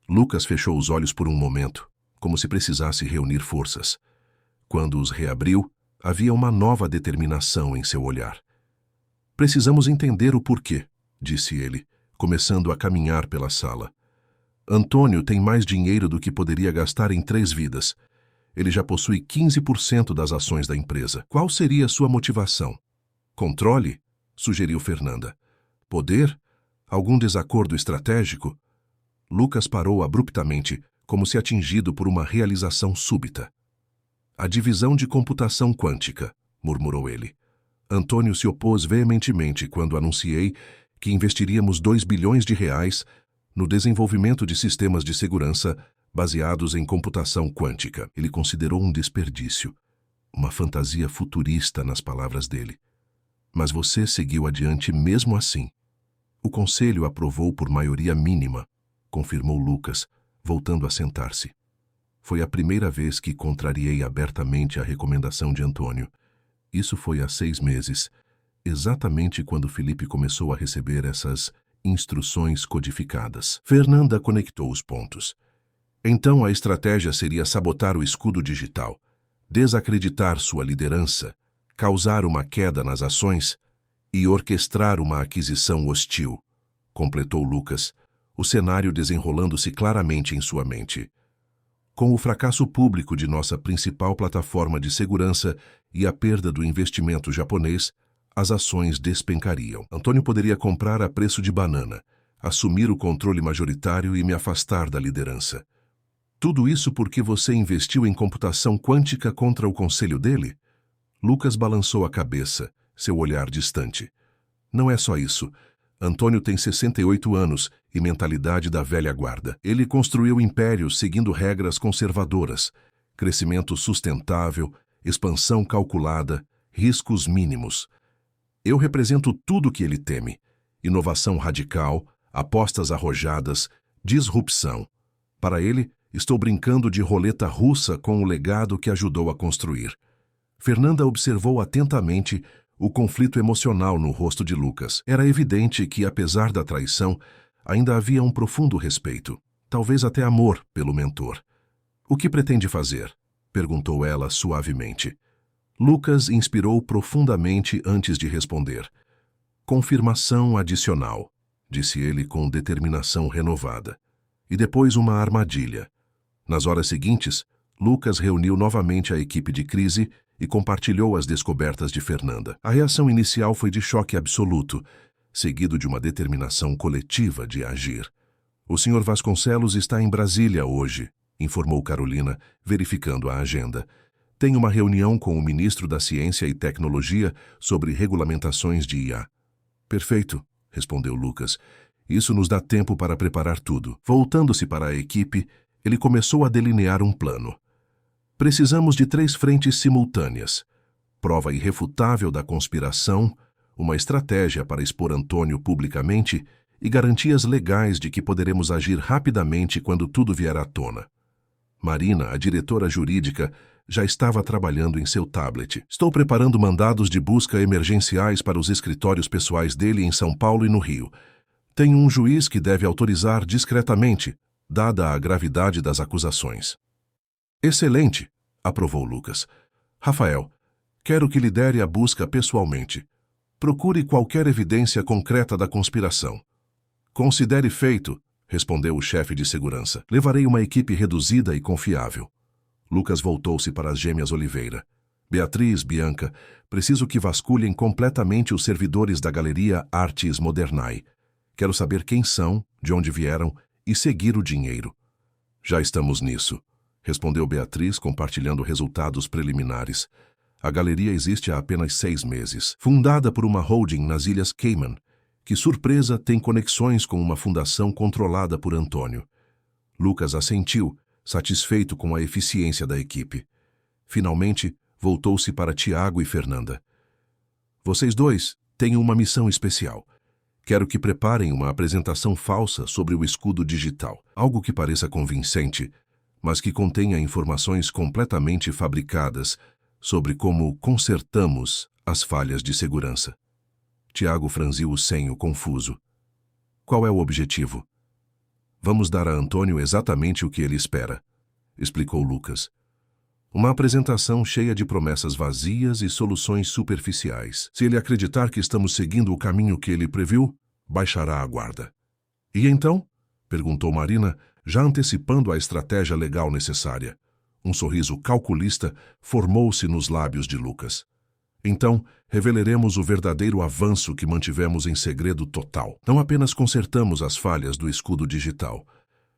Lucas fechou os olhos por um momento, como se precisasse reunir forças. Quando os reabriu, havia uma nova determinação em seu olhar. Precisamos entender o porquê, disse ele, começando a caminhar pela sala. Antônio tem mais dinheiro do que poderia gastar em 3 vidas. Ele já possui 15% das ações da empresa. Qual seria sua motivação? Controle? Sugeriu Fernanda. Poder? Algum desacordo estratégico? Lucas parou abruptamente, como se atingido por uma realização súbita. A divisão de computação quântica, murmurou ele. Antônio se opôs veementemente quando anunciei que investiríamos R$ 2 bilhões no desenvolvimento de sistemas de segurança baseados em computação quântica. Ele considerou um desperdício, uma fantasia futurista nas palavras dele. Mas você seguiu adiante mesmo assim. O conselho aprovou por maioria mínima, confirmou Lucas, voltando a sentar-se. Foi a primeira vez que contrariei abertamente a recomendação de Antônio. Isso foi há 6 meses, exatamente quando Felipe começou a receber essas instruções codificadas. Fernanda conectou os pontos. Então a estratégia seria sabotar o escudo digital, desacreditar sua liderança, causar uma queda nas ações e orquestrar uma aquisição hostil, completou Lucas, o cenário desenrolando-se claramente em sua mente. Com o fracasso público de nossa principal plataforma de segurança e a perda do investimento japonês, as ações despencariam. Antônio poderia comprar a preço de banana, assumir o controle majoritário e me afastar da liderança. Tudo isso porque você investiu em computação quântica contra o conselho dele? Lucas balançou a cabeça, seu olhar distante. Não é só isso. Antônio tem 68 anos e mentalidade da velha guarda. Ele construiu impérios seguindo regras conservadoras, crescimento sustentável, expansão calculada, riscos mínimos. Eu represento tudo o que ele teme. Inovação radical, apostas arrojadas, disrupção. Para ele, estou brincando de roleta russa com o legado que ajudou a construir. Fernanda observou atentamente o conflito emocional no rosto de Lucas. Era evidente que, apesar da traição, ainda havia um profundo respeito, talvez até amor, pelo mentor. O que pretende fazer? Perguntou ela suavemente. Lucas inspirou profundamente antes de responder. Confirmação adicional, disse ele com determinação renovada. E depois uma armadilha. Nas horas seguintes, Lucas reuniu novamente a equipe de crise e compartilhou as descobertas de Fernanda. A reação inicial foi de choque absoluto, seguido de uma determinação coletiva de agir. O Sr. Vasconcelos está em Brasília hoje, informou Carolina, verificando a agenda. Tem uma reunião com o ministro da Ciência e Tecnologia sobre regulamentações de IA. Perfeito, respondeu Lucas. Isso nos dá tempo para preparar tudo. Voltando-se para a equipe, ele começou a delinear um plano. Precisamos de 3 frentes simultâneas. Prova irrefutável da conspiração, uma estratégia para expor Antônio publicamente e garantias legais de que poderemos agir rapidamente quando tudo vier à tona. Marina, a diretora jurídica, já estava trabalhando em seu tablet. Estou preparando mandados de busca emergenciais para os escritórios pessoais dele em São Paulo e no Rio. Tenho um juiz que deve autorizar discretamente, dada a gravidade das acusações. Excelente, aprovou Lucas. Rafael, quero que lidere a busca pessoalmente. Procure qualquer evidência concreta da conspiração. Considere feito, respondeu o chefe de segurança. Levarei uma equipe reduzida e confiável. Lucas voltou-se para as gêmeas Oliveira. Beatriz, Bianca, preciso que vasculhem completamente os servidores da Galeria Artes Modernae. Quero saber quem são, de onde vieram e seguir o dinheiro. Já estamos nisso, respondeu Beatriz, compartilhando resultados preliminares. A galeria existe há apenas 6 meses. Fundada por uma holding nas Ilhas Cayman, que, surpresa, tem conexões com uma fundação controlada por Antônio. Lucas assentiu, satisfeito com a eficiência da equipe. Finalmente, voltou-se para Tiago e Fernanda. Vocês dois têm uma missão especial. Quero que preparem uma apresentação falsa sobre o escudo digital. Algo que pareça convincente, mas que contenha informações completamente fabricadas sobre como consertamos as falhas de segurança. Tiago franziu o senho confuso. Qual é o objetivo? Vamos dar a Antônio exatamente o que ele espera, explicou Lucas. Uma apresentação cheia de promessas vazias e soluções superficiais. Se ele acreditar que estamos seguindo o caminho que ele previu, baixará a guarda. E então? Perguntou Marina, já antecipando a estratégia legal necessária. Um sorriso calculista formou-se nos lábios de Lucas. Então, revelaremos o verdadeiro avanço que mantivemos em segredo total. Não apenas consertamos as falhas do escudo digital,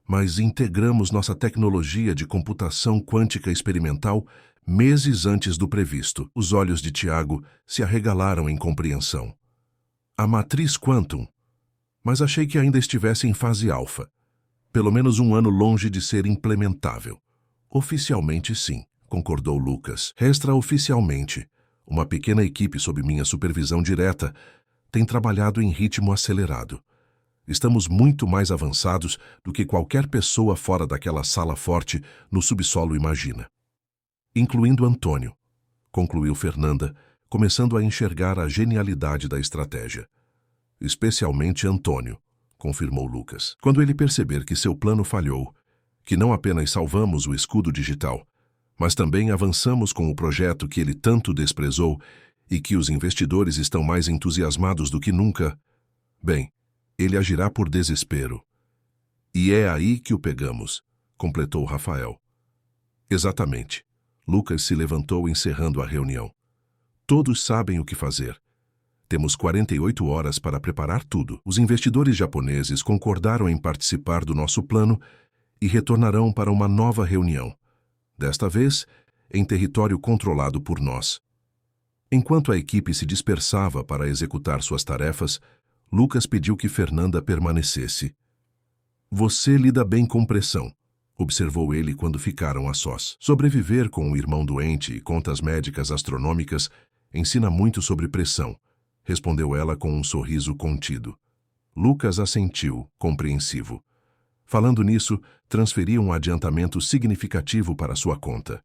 mas integramos nossa tecnologia de computação quântica experimental meses antes do previsto. Os olhos de Tiago se arregalaram em compreensão. A matriz Quantum, mas achei que ainda estivesse em fase alfa. Pelo menos um ano longe de ser implementável. Oficialmente, sim, concordou Lucas. Extraoficialmente, uma pequena equipe sob minha supervisão direta tem trabalhado em ritmo acelerado. Estamos muito mais avançados do que qualquer pessoa fora daquela sala forte no subsolo imagina. Incluindo Antônio, concluiu Fernanda, começando a enxergar a genialidade da estratégia. Especialmente Antônio, confirmou Lucas. Quando ele perceber que seu plano falhou, que não apenas salvamos o escudo digital, mas também avançamos com o projeto que ele tanto desprezou e que os investidores estão mais entusiasmados do que nunca, bem, ele agirá por desespero. E é aí que o pegamos, completou Rafael. Exatamente. Lucas se levantou encerrando a reunião. Todos sabem o que fazer. Temos 48 horas para preparar tudo. Os investidores japoneses concordaram em participar do nosso plano e retornarão para uma nova reunião. Desta vez, em território controlado por nós. Enquanto a equipe se dispersava para executar suas tarefas, Lucas pediu que Fernanda permanecesse. Você lida bem com pressão, observou ele quando ficaram a sós. Sobreviver com um irmão doente e contas médicas astronômicas ensina muito sobre pressão, respondeu ela com um sorriso contido. Lucas assentiu, compreensivo. Falando nisso, transferi um adiantamento significativo para sua conta.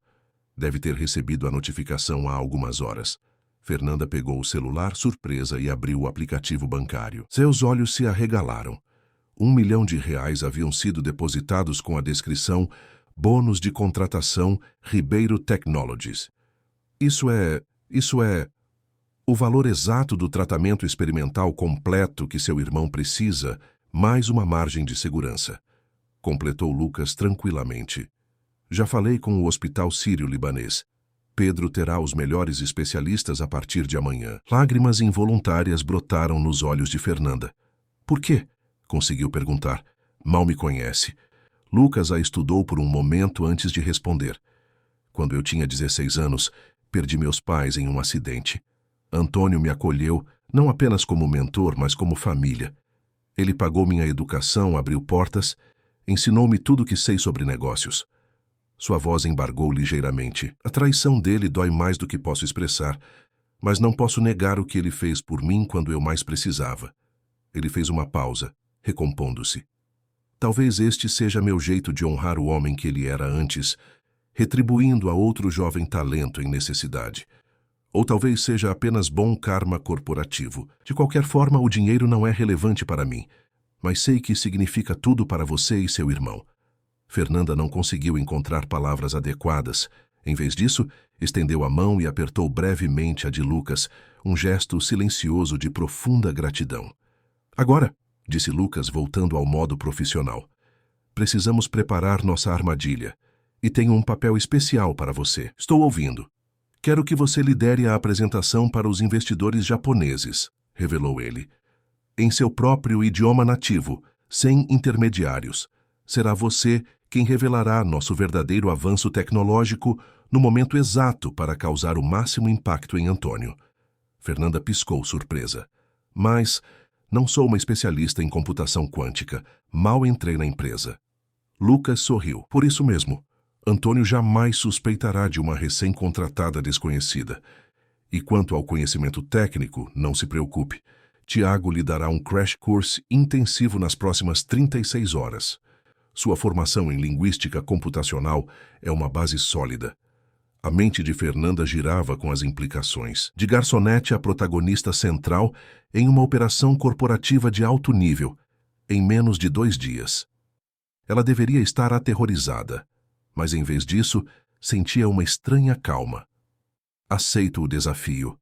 Deve ter recebido a notificação há algumas horas. Fernanda pegou o celular surpresa e abriu o aplicativo bancário. Seus olhos se arregalaram. R$ 1 milhão haviam sido depositados com a descrição Bônus de contratação Ribeiro Technologies. Isso é o valor exato do tratamento experimental completo que seu irmão precisa, mais uma margem de segurança. Completou Lucas tranquilamente. Já falei com o Hospital Sírio-Libanês. Pedro terá os melhores especialistas a partir de amanhã. Lágrimas involuntárias brotaram nos olhos de Fernanda. Por quê? Conseguiu perguntar. Mal me conhece. Lucas a estudou por um momento antes de responder. Quando eu tinha 16 anos, perdi meus pais em um acidente. Antônio me acolheu, não apenas como mentor, mas como família. Ele pagou minha educação, abriu portas, ensinou-me tudo o que sei sobre negócios. Sua voz embargou ligeiramente. A traição dele dói mais do que posso expressar, mas não posso negar o que ele fez por mim quando eu mais precisava. Ele fez uma pausa, recompondo-se. Talvez este seja meu jeito de honrar o homem que ele era antes, retribuindo a outro jovem talento em necessidade. Ou talvez seja apenas bom karma corporativo. De qualquer forma, o dinheiro não é relevante para mim, mas sei que significa tudo para você e seu irmão. Fernanda não conseguiu encontrar palavras adequadas. Em vez disso, estendeu a mão e apertou brevemente a de Lucas, um gesto silencioso de profunda gratidão. Agora, disse Lucas, voltando ao modo profissional, precisamos preparar nossa armadilha. E tenho um papel especial para você. Estou ouvindo. Quero que você lidere a apresentação para os investidores japoneses, revelou ele. Em seu próprio idioma nativo, sem intermediários. Será você quem revelará nosso verdadeiro avanço tecnológico no momento exato para causar o máximo impacto em Antônio. Fernanda piscou surpresa. Mas não sou uma especialista em computação quântica. Mal entrei na empresa. Lucas sorriu. Por isso mesmo, Antônio jamais suspeitará de uma recém-contratada desconhecida. E quanto ao conhecimento técnico, não se preocupe. Tiago lhe dará um crash course intensivo nas próximas 36 horas. Sua formação em linguística computacional é uma base sólida. A mente de Fernanda girava com as implicações. De garçonete a protagonista central em uma operação corporativa de alto nível, em menos de 2 dias. Ela deveria estar aterrorizada, mas em vez disso, sentia uma estranha calma. Aceito o desafio,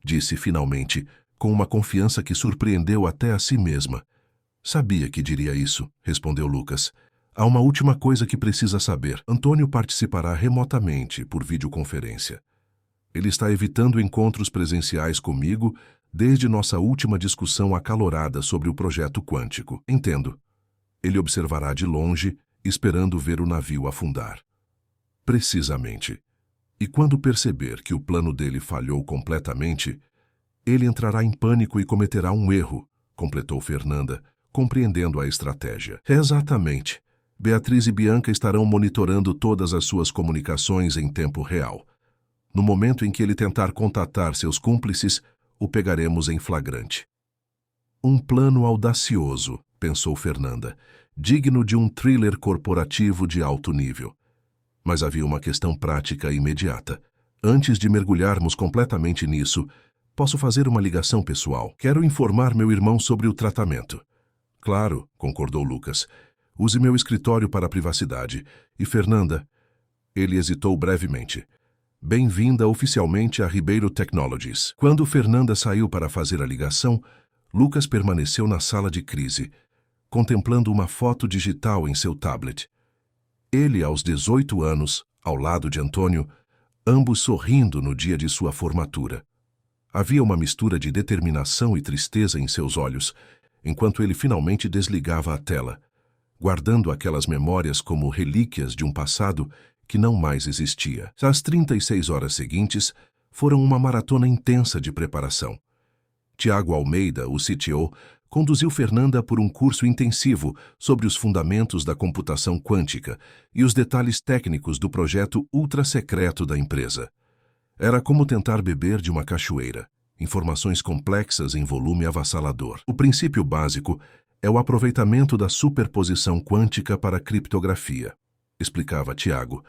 disse finalmente, com uma confiança que surpreendeu até a si mesma. Sabia que diria isso, respondeu Lucas. Há uma última coisa que precisa saber. Antônio participará remotamente por videoconferência. Ele está evitando encontros presenciais comigo desde nossa última discussão acalorada sobre o projeto quântico. Entendo. Ele observará de longe, esperando ver o navio afundar. Precisamente. E quando perceber que o plano dele falhou completamente, ele entrará em pânico e cometerá um erro, completou Fernanda, compreendendo a estratégia. Exatamente. Beatriz e Bianca estarão monitorando todas as suas comunicações em tempo real. No momento em que ele tentar contatar seus cúmplices, o pegaremos em flagrante. Um plano audacioso, pensou Fernanda, digno de um thriller corporativo de alto nível. Mas havia uma questão prática imediata. Antes de mergulharmos completamente nisso, posso fazer uma ligação pessoal. Quero informar meu irmão sobre o tratamento. Claro, concordou Lucas. Use meu escritório para a privacidade. E Fernanda? Ele hesitou brevemente. Bem-vinda oficialmente a Ribeiro Technologies. Quando Fernanda saiu para fazer a ligação, Lucas permaneceu na sala de crise, contemplando uma foto digital em seu tablet. Ele, aos 18 anos, ao lado de Antônio, ambos sorrindo no dia de sua formatura. Havia uma mistura de determinação e tristeza em seus olhos, enquanto ele finalmente desligava a tela, guardando aquelas memórias como relíquias de um passado que não mais existia. As 36 horas seguintes foram uma maratona intensa de preparação. Tiago Almeida, o CTO, conduziu Fernanda por um curso intensivo sobre os fundamentos da computação quântica e os detalhes técnicos do projeto ultra-secreto da empresa. Era como tentar beber de uma cachoeira, informações complexas em volume avassalador. O princípio básico é o aproveitamento da superposição quântica para a criptografia, explicava Tiago,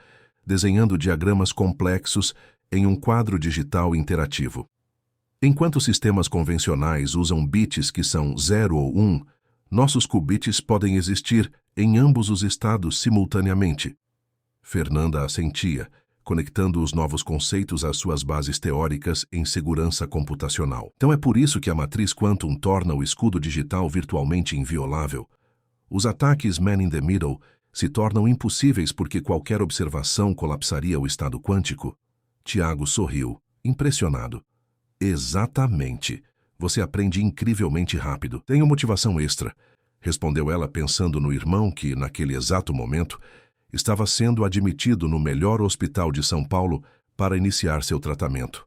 desenhando diagramas complexos em um quadro digital interativo. Enquanto sistemas convencionais usam bits que são 0 ou 1, nossos qubits podem existir em ambos os estados simultaneamente. Fernanda assentia, conectando os novos conceitos às suas bases teóricas em segurança computacional. Então é por isso que a matriz quantum torna o escudo digital virtualmente inviolável. Os ataques man-in-the-middle se tornam impossíveis porque qualquer observação colapsaria o estado quântico. Tiago sorriu, impressionado. Exatamente. Você aprende incrivelmente rápido. Tenho motivação extra, respondeu ela pensando no irmão que, naquele exato momento, estava sendo admitido no melhor hospital de São Paulo para iniciar seu tratamento.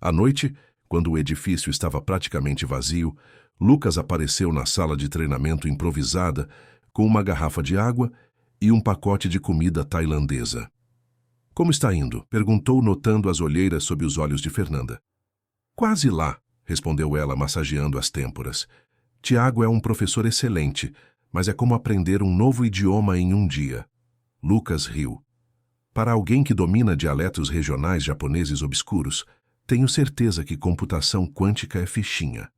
À noite, quando o edifício estava praticamente vazio, Lucas apareceu na sala de treinamento improvisada com uma garrafa de água e um pacote de comida tailandesa. Como está indo? Perguntou, notando as olheiras sob os olhos de Fernanda. Quase lá, respondeu ela, massageando as têmporas. Tiago é um professor excelente, mas é como aprender um novo idioma em um dia. Lucas riu. Para alguém que domina dialetos regionais japoneses obscuros, tenho certeza que computação quântica é fichinha.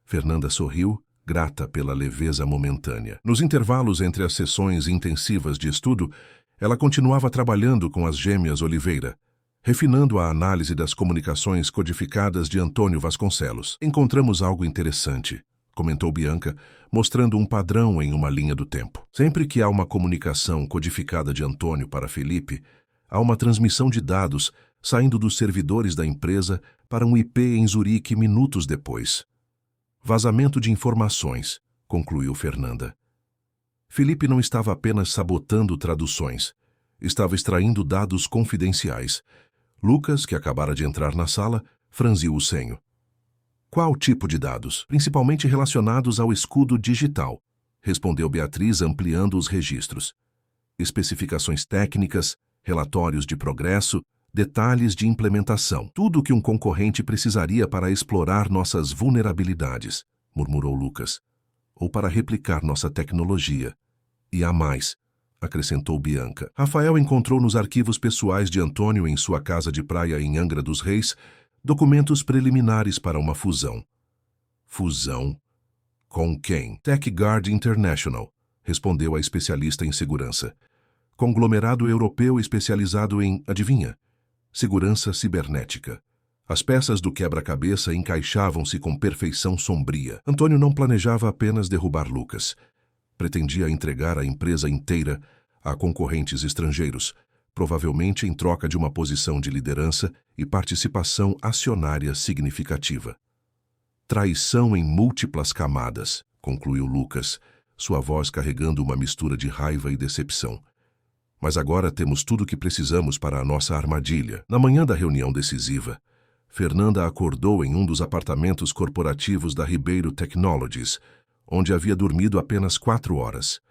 Fernanda sorriu, grata pela leveza momentânea. Nos intervalos entre as sessões intensivas de estudo, ela continuava trabalhando com as gêmeas Oliveira, refinando a análise das comunicações codificadas de Antônio Vasconcelos. Encontramos algo interessante, comentou Bianca, mostrando um padrão em uma linha do tempo. Sempre que há uma comunicação codificada de Antônio para Felipe, há uma transmissão de dados saindo dos servidores da empresa para um IP em Zurique minutos depois. Vazamento de informações, concluiu Fernanda. Felipe não estava apenas sabotando traduções, estava extraindo dados confidenciais. Lucas, que acabara de entrar na sala, franziu o senho. Qual tipo de dados? Principalmente relacionados ao escudo digital, respondeu Beatriz, ampliando os registros. Especificações técnicas, relatórios de progresso, detalhes de implementação. Tudo o que um concorrente precisaria para explorar nossas vulnerabilidades, murmurou Lucas. Ou para replicar nossa tecnologia. E há mais, acrescentou Bianca. Rafael encontrou nos arquivos pessoais de Antônio em sua casa de praia em Angra dos Reis documentos preliminares para uma fusão. Fusão? Com quem? TechGuard International, respondeu a especialista em segurança. Conglomerado europeu especializado em, adivinha? Segurança cibernética. As peças do quebra-cabeça encaixavam-se com perfeição sombria. Antônio não planejava apenas derrubar Lucas. Pretendia entregar a empresa inteira a concorrentes estrangeiros, provavelmente em troca de uma posição de liderança e participação acionária significativa. Traição em múltiplas camadas, concluiu Lucas, sua voz carregando uma mistura de raiva e decepção. Mas agora temos tudo o que precisamos para a nossa armadilha. Na manhã da reunião decisiva, Fernanda acordou em um dos apartamentos corporativos da Ribeiro Technologies, onde havia dormido apenas 4 horas.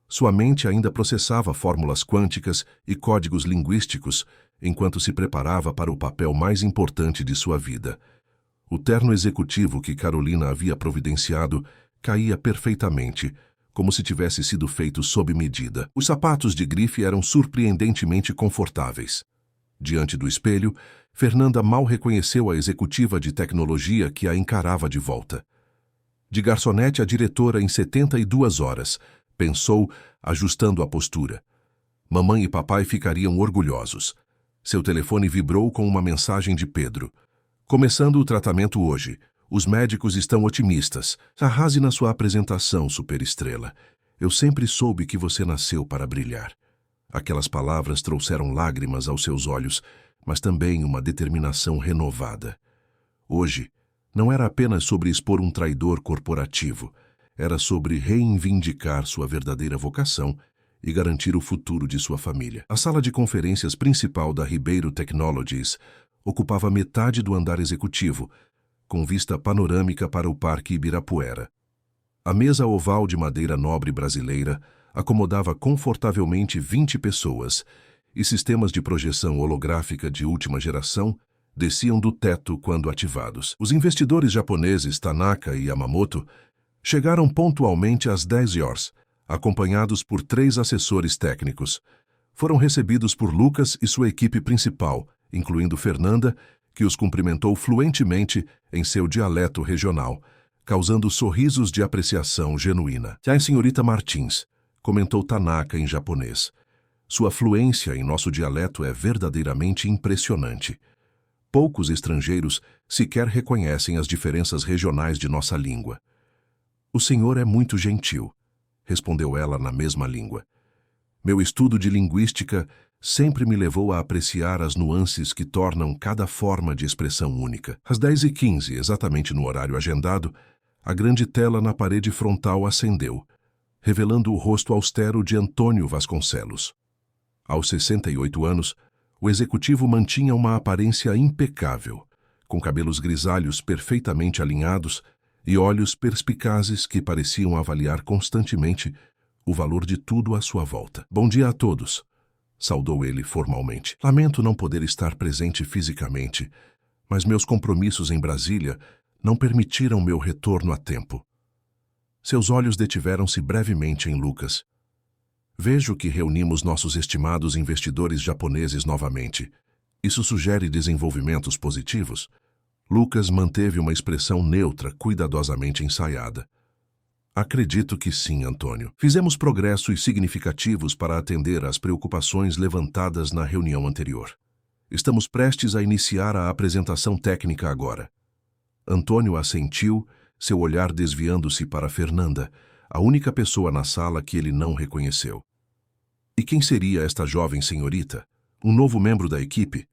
Sua mente ainda processava fórmulas quânticas e códigos linguísticos enquanto se preparava para o papel mais importante de sua vida. O terno executivo que Carolina havia providenciado caía perfeitamente, como se tivesse sido feito sob medida. Os sapatos de grife eram surpreendentemente confortáveis. Diante do espelho, Fernanda mal reconheceu a executiva de tecnologia que a encarava de volta. De garçonete a diretora em 72 horas, pensou, ajustando a postura. Mamãe e papai ficariam orgulhosos. Seu telefone vibrou com uma mensagem de Pedro. Começando o tratamento hoje. Os médicos estão otimistas. Arrase na sua apresentação, superestrela. Eu sempre soube que você nasceu para brilhar. Aquelas palavras trouxeram lágrimas aos seus olhos, mas também uma determinação renovada. Hoje, não era apenas sobre expor um traidor corporativo. Era sobre reivindicar sua verdadeira vocação e garantir o futuro de sua família. A sala de conferências principal da Ribeiro Technologies ocupava metade do andar executivo, com vista panorâmica para o Parque Ibirapuera. A mesa oval de madeira nobre brasileira acomodava confortavelmente 20 pessoas, e sistemas de projeção holográfica de última geração desciam do teto quando ativados. Os investidores japoneses Tanaka e Yamamoto chegaram pontualmente às 10 horas, acompanhados por 3 assessores técnicos. Foram recebidos por Lucas e sua equipe principal, incluindo Fernanda, que os cumprimentou fluentemente em seu dialeto regional, causando sorrisos de apreciação genuína. "A senhorita Martins", comentou Tanaka em japonês. "Sua fluência em nosso dialeto é verdadeiramente impressionante. Poucos estrangeiros sequer reconhecem as diferenças regionais de nossa língua." "O senhor é muito gentil", respondeu ela na mesma língua. "Meu estudo de linguística sempre me levou a apreciar as nuances que tornam cada forma de expressão única." Às 10h15, exatamente no horário agendado, a grande tela na parede frontal acendeu, revelando o rosto austero de Antônio Vasconcelos. Aos 68 anos, o executivo mantinha uma aparência impecável, com cabelos grisalhos perfeitamente alinhados e olhos perspicazes que pareciam avaliar constantemente o valor de tudo à sua volta. "Bom dia a todos", saudou ele formalmente. "Lamento não poder estar presente fisicamente, mas meus compromissos em Brasília não permitiram meu retorno a tempo." Seus olhos detiveram-se brevemente em Lucas. "Vejo que reunimos nossos estimados investidores japoneses novamente. Isso sugere desenvolvimentos positivos?" Lucas manteve uma expressão neutra, cuidadosamente ensaiada. "Acredito que sim, Antônio. Fizemos progressos significativos para atender às preocupações levantadas na reunião anterior. Estamos prestes a iniciar a apresentação técnica agora." Antônio assentiu, seu olhar desviando-se para Fernanda, a única pessoa na sala que ele não reconheceu. "E quem seria esta jovem senhorita? Um novo membro da equipe?"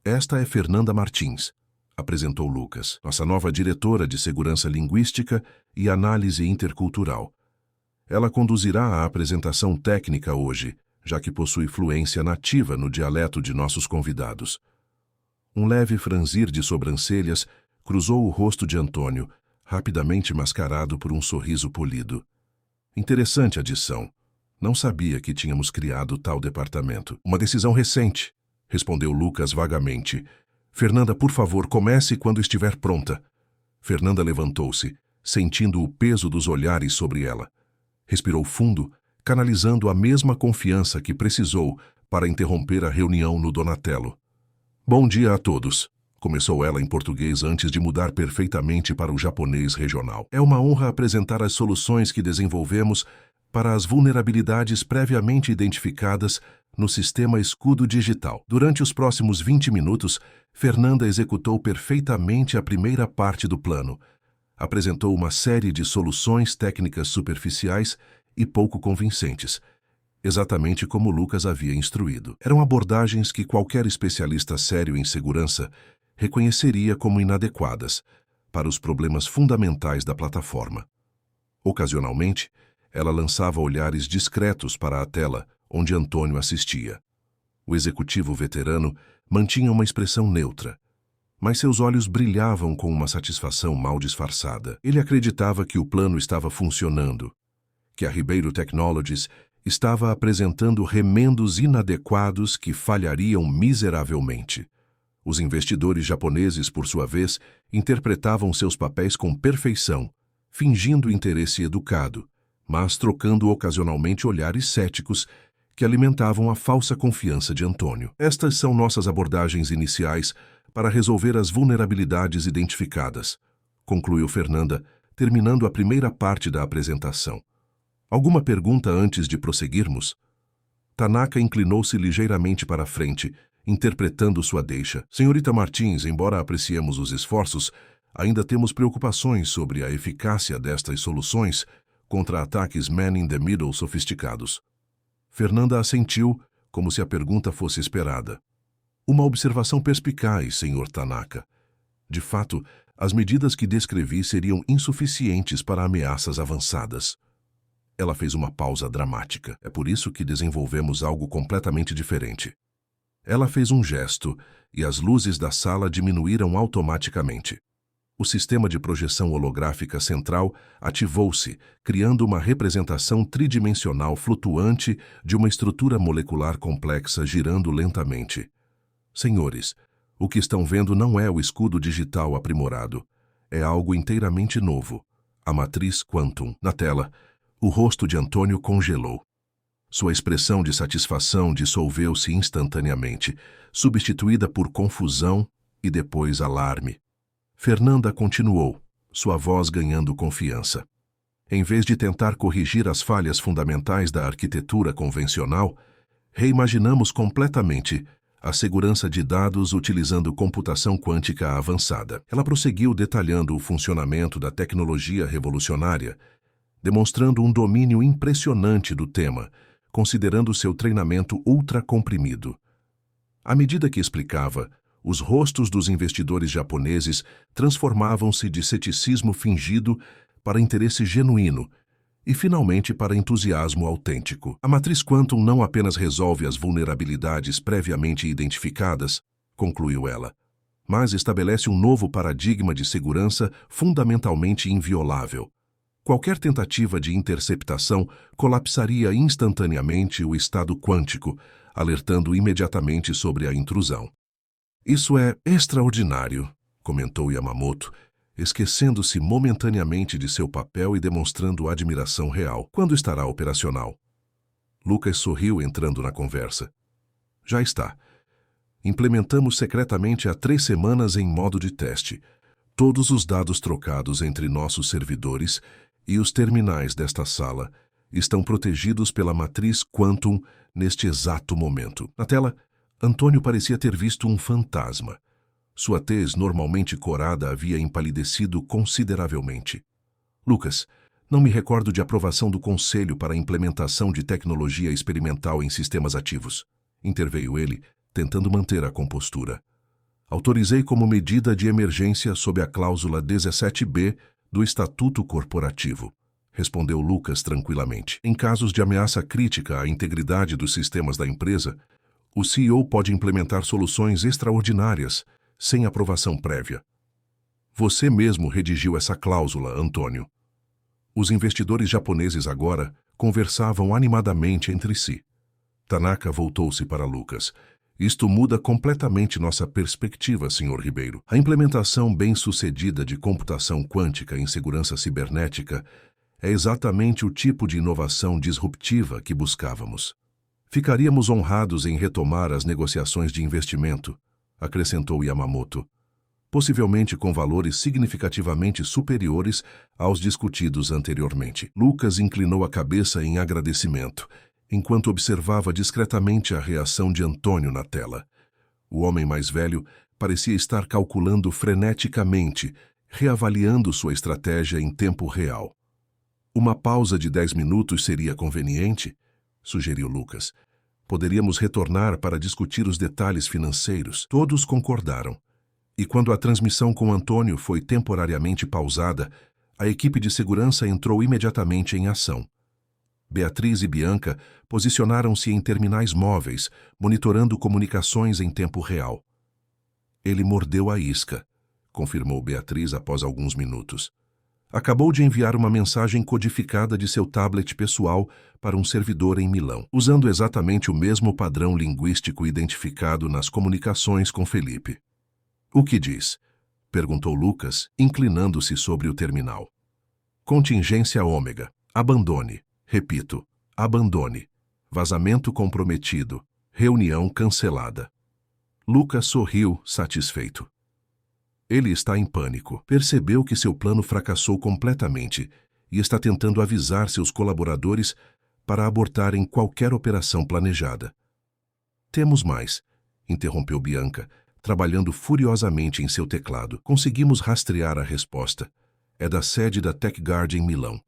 "Esta é Fernanda Martins", apresentou Lucas, "nossa nova diretora de segurança linguística e análise intercultural. Ela conduzirá a apresentação técnica hoje, já que possui fluência nativa no dialeto de nossos convidados." Um leve franzir de sobrancelhas cruzou o rosto de Antônio, rapidamente mascarado por um sorriso polido. "Interessante adição. Não sabia que tínhamos criado tal departamento." "Uma decisão recente", respondeu Lucas vagamente. Fernanda, por favor, comece quando estiver pronta. Fernanda levantou-se, sentindo o peso dos olhares sobre ela. Respirou fundo, canalizando a mesma confiança que precisou para interromper a reunião no Donatello. Bom dia a todos, começou ela em português antes de mudar perfeitamente para o japonês regional. É uma honra apresentar as soluções que desenvolvemos para as vulnerabilidades previamente identificadas no sistema Escudo Digital. Durante os próximos 20 minutos, Fernanda executou perfeitamente a primeira parte do plano. Apresentou uma série de soluções técnicas superficiais e pouco convincentes, exatamente como Lucas havia instruído. Eram abordagens que qualquer especialista sério em segurança reconheceria como inadequadas para os problemas fundamentais da plataforma. Ocasionalmente, ela lançava olhares discretos para a tela onde Antônio assistia. O executivo veterano mantinha uma expressão neutra, mas seus olhos brilhavam com uma satisfação mal disfarçada. Ele acreditava que o plano estava funcionando, que a Ribeiro Technologies estava apresentando remendos inadequados que falhariam miseravelmente. Os investidores japoneses, por sua vez, interpretavam seus papéis com perfeição, fingindo interesse educado, mas trocando ocasionalmente olhares céticos que alimentavam a falsa confiança de Antônio. Estas são nossas abordagens iniciais para resolver as vulnerabilidades identificadas, concluiu Fernanda, terminando a primeira parte da apresentação. Alguma pergunta antes de prosseguirmos? Tanaka inclinou-se ligeiramente para a frente, interpretando sua deixa. Senhorita Martins, embora apreciemos os esforços, ainda temos preocupações sobre a eficácia destas soluções contra ataques man-in-the-middle sofisticados. Fernanda assentiu, como se a pergunta fosse esperada. Uma observação perspicaz, Sr. Tanaka. De fato, as medidas que descrevi seriam insuficientes para ameaças avançadas. Ela fez uma pausa dramática. É por isso que desenvolvemos algo completamente diferente. Ela fez um gesto e as luzes da sala diminuíram automaticamente. O sistema de projeção holográfica central ativou-se, criando uma representação tridimensional flutuante de uma estrutura molecular complexa girando lentamente. Senhores, o que estão vendo não é o escudo digital aprimorado. É algo inteiramente novo. A matriz Quantum. Na tela, o rosto de Antônio congelou. Sua expressão de satisfação dissolveu-se instantaneamente, substituída por confusão e depois alarme. Fernanda continuou, sua voz ganhando confiança. Em vez de tentar corrigir as falhas fundamentais da arquitetura convencional, reimaginamos completamente a segurança de dados utilizando computação quântica avançada. Ela prosseguiu detalhando o funcionamento da tecnologia revolucionária, demonstrando um domínio impressionante do tema, considerando seu treinamento ultra-comprimido. À medida que explicava, os rostos dos investidores japoneses transformavam-se de ceticismo fingido para interesse genuíno e, finalmente, para entusiasmo autêntico. A matriz Quantum não apenas resolve as vulnerabilidades previamente identificadas, concluiu ela, mas estabelece um novo paradigma de segurança fundamentalmente inviolável. Qualquer tentativa de interceptação colapsaria instantaneamente o estado quântico, alertando imediatamente sobre a intrusão. Isso é extraordinário, comentou Yamamoto, esquecendo-se momentaneamente de seu papel e demonstrando admiração real. Quando estará operacional? Lucas sorriu entrando na conversa. Já está. Implementamos secretamente há 3 semanas em modo de teste. Todos os dados trocados entre nossos servidores e os terminais desta sala estão protegidos pela matriz Quantum neste exato momento. Na tela, Antônio parecia ter visto um fantasma. Sua tez normalmente corada havia empalidecido consideravelmente. Lucas, não me recordo de aprovação do Conselho para a implementação de tecnologia experimental em sistemas ativos. Interveio ele, tentando manter a compostura. Autorizei como medida de emergência sob a cláusula 17b do Estatuto Corporativo, respondeu Lucas tranquilamente. Em casos de ameaça crítica à integridade dos sistemas da empresa, o CEO pode implementar soluções extraordinárias, sem aprovação prévia. Você mesmo redigiu essa cláusula, Antônio. Os investidores japoneses agora conversavam animadamente entre si. Tanaka voltou-se para Lucas. Isto muda completamente nossa perspectiva, Sr. Ribeiro. A implementação bem-sucedida de computação quântica em segurança cibernética é exatamente o tipo de inovação disruptiva que buscávamos. Ficaríamos honrados em retomar as negociações de investimento, acrescentou Yamamoto, possivelmente com valores significativamente superiores aos discutidos anteriormente. Lucas inclinou a cabeça em agradecimento, enquanto observava discretamente a reação de Antônio na tela. O homem mais velho parecia estar calculando freneticamente, reavaliando sua estratégia em tempo real. Uma pausa de 10 minutos seria conveniente? Sugeriu Lucas. Poderíamos retornar para discutir os detalhes financeiros. Todos concordaram. E quando a transmissão com Antônio foi temporariamente pausada, a equipe de segurança entrou imediatamente em ação. Beatriz e Bianca posicionaram-se em terminais móveis, monitorando comunicações em tempo real. Ele mordeu a isca, confirmou Beatriz após alguns minutos. Acabou de enviar uma mensagem codificada de seu tablet pessoal para um servidor em Milão, usando exatamente o mesmo padrão linguístico identificado nas comunicações com Felipe. O que diz? Perguntou Lucas, inclinando-se sobre o terminal. Contingência ômega. Abandone. Repito, abandone. Vazamento comprometido. Reunião cancelada. Lucas sorriu, satisfeito. Ele está em pânico. Percebeu que seu plano fracassou completamente e está tentando avisar seus colaboradores para abortarem qualquer operação planejada. Temos mais, interrompeu Bianca, trabalhando furiosamente em seu teclado. Conseguimos rastrear a resposta. É da sede da TechGuard em Milão.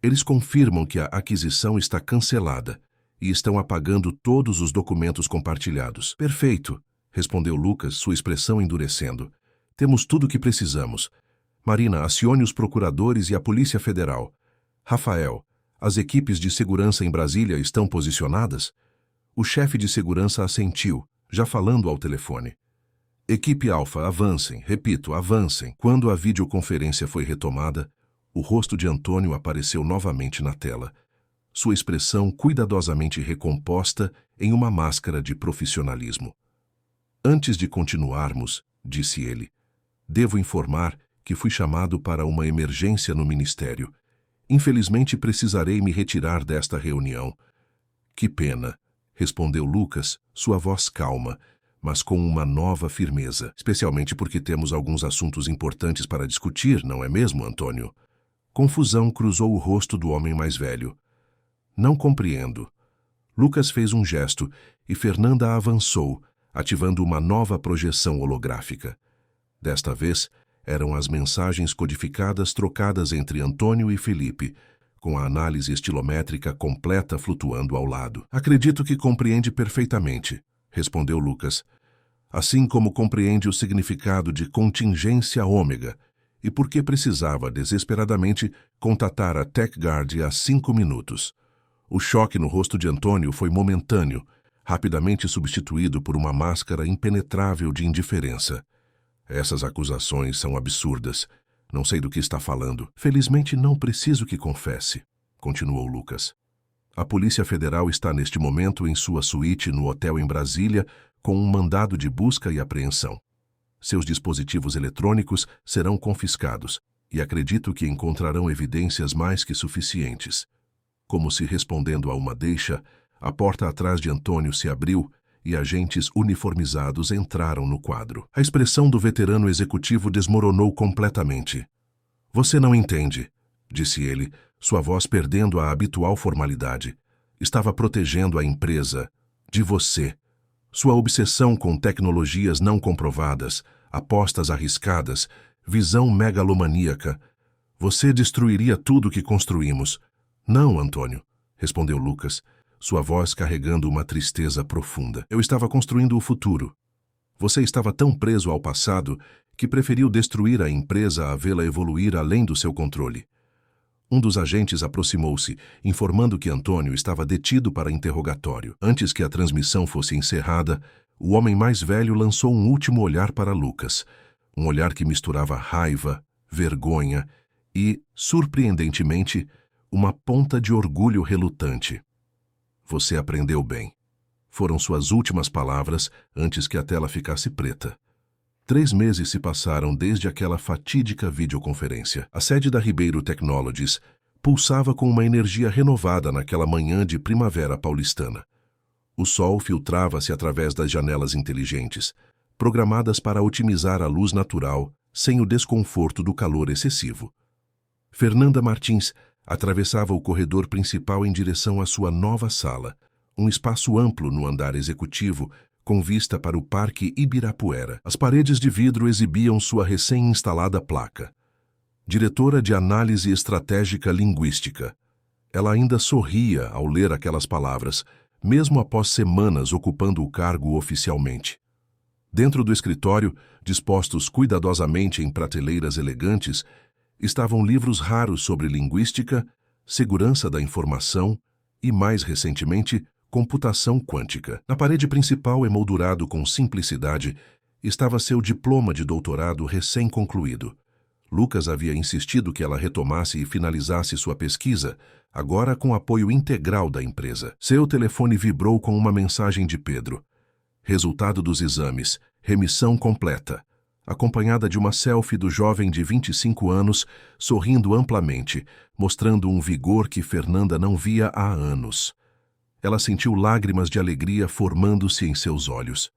Eles confirmam que a aquisição está cancelada e estão apagando todos os documentos compartilhados. Perfeito, respondeu Lucas, sua expressão endurecendo. Temos tudo o que precisamos. Marina, acione os procuradores e a Polícia Federal. Rafael, as equipes de segurança em Brasília estão posicionadas? O chefe de segurança assentiu, já falando ao telefone. Equipe Alfa, avancem, repito, avancem. Quando a videoconferência foi retomada, o rosto de Antônio apareceu novamente na tela, sua expressão cuidadosamente recomposta em uma máscara de profissionalismo. Antes de continuarmos, disse ele, devo informar que fui chamado para uma emergência no Ministério. Infelizmente precisarei me retirar desta reunião. Que pena, respondeu Lucas, sua voz calma, mas com uma nova firmeza, especialmente porque temos alguns assuntos importantes para discutir, não é mesmo, Antônio? Confusão cruzou o rosto do homem mais velho. Não compreendo. Lucas fez um gesto e Fernanda avançou, ativando uma nova projeção holográfica. Desta vez, eram as mensagens codificadas trocadas entre Antônio e Felipe, com a análise estilométrica completa flutuando ao lado. Acredito que compreende perfeitamente, respondeu Lucas, assim como compreende o significado de contingência ômega e por que precisava desesperadamente contatar a TechGuard há 5 minutos. O choque no rosto de Antônio foi momentâneo, rapidamente substituído por uma máscara impenetrável de indiferença. Essas acusações são absurdas. Não sei do que está falando. Felizmente não preciso que confesse, continuou Lucas. A Polícia Federal está neste momento em sua suíte no hotel em Brasília com um mandado de busca e apreensão. Seus dispositivos eletrônicos serão confiscados e acredito que encontrarão evidências mais que suficientes. Como se respondendo a uma deixa, a porta atrás de Antônio se abriu e agentes uniformizados entraram no quadro. A expressão do veterano executivo desmoronou completamente. Você não entende, disse ele, sua voz perdendo a habitual formalidade. Estava protegendo a empresa de você. Sua obsessão com tecnologias não comprovadas, apostas arriscadas, visão megalomaníaca. Você destruiria tudo que construímos. Não, Antônio, respondeu Lucas, sua voz carregando uma tristeza profunda. Eu estava construindo o futuro. Você estava tão preso ao passado que preferiu destruir a empresa a vê-la evoluir além do seu controle. Um dos agentes aproximou-se, informando que Antônio estava detido para interrogatório. Antes que a transmissão fosse encerrada, o homem mais velho lançou um último olhar para Lucas, um olhar que misturava raiva, vergonha e, surpreendentemente, uma ponta de orgulho relutante. Você aprendeu bem. foram suas últimas palavras antes que a tela ficasse preta. 3 meses se passaram desde aquela fatídica videoconferência. A sede da Ribeiro Technologies pulsava com uma energia renovada naquela manhã de primavera paulistana. O sol filtrava-se através das janelas inteligentes, programadas para otimizar a luz natural sem o desconforto do calor excessivo. Fernanda Martins atravessava o corredor principal em direção à sua nova sala, um espaço amplo no andar executivo com vista para o Parque Ibirapuera. As paredes de vidro exibiam sua recém-instalada placa. Diretora de Análise Estratégica Linguística. Ela ainda sorria ao ler aquelas palavras, mesmo após semanas ocupando o cargo oficialmente. Dentro do escritório, dispostos cuidadosamente em prateleiras elegantes, estavam livros raros sobre linguística, segurança da informação e, mais recentemente, computação quântica. Na parede principal, emoldurado com simplicidade, estava seu diploma de doutorado recém-concluído. Lucas havia insistido que ela retomasse e finalizasse sua pesquisa, agora com apoio integral da empresa. Seu telefone vibrou com uma mensagem de Pedro. Resultado dos exames, remissão completa, acompanhada de uma selfie do jovem de 25 anos, sorrindo amplamente, mostrando um vigor que Fernanda não via há anos. Ela sentiu lágrimas de alegria formando-se em seus olhos.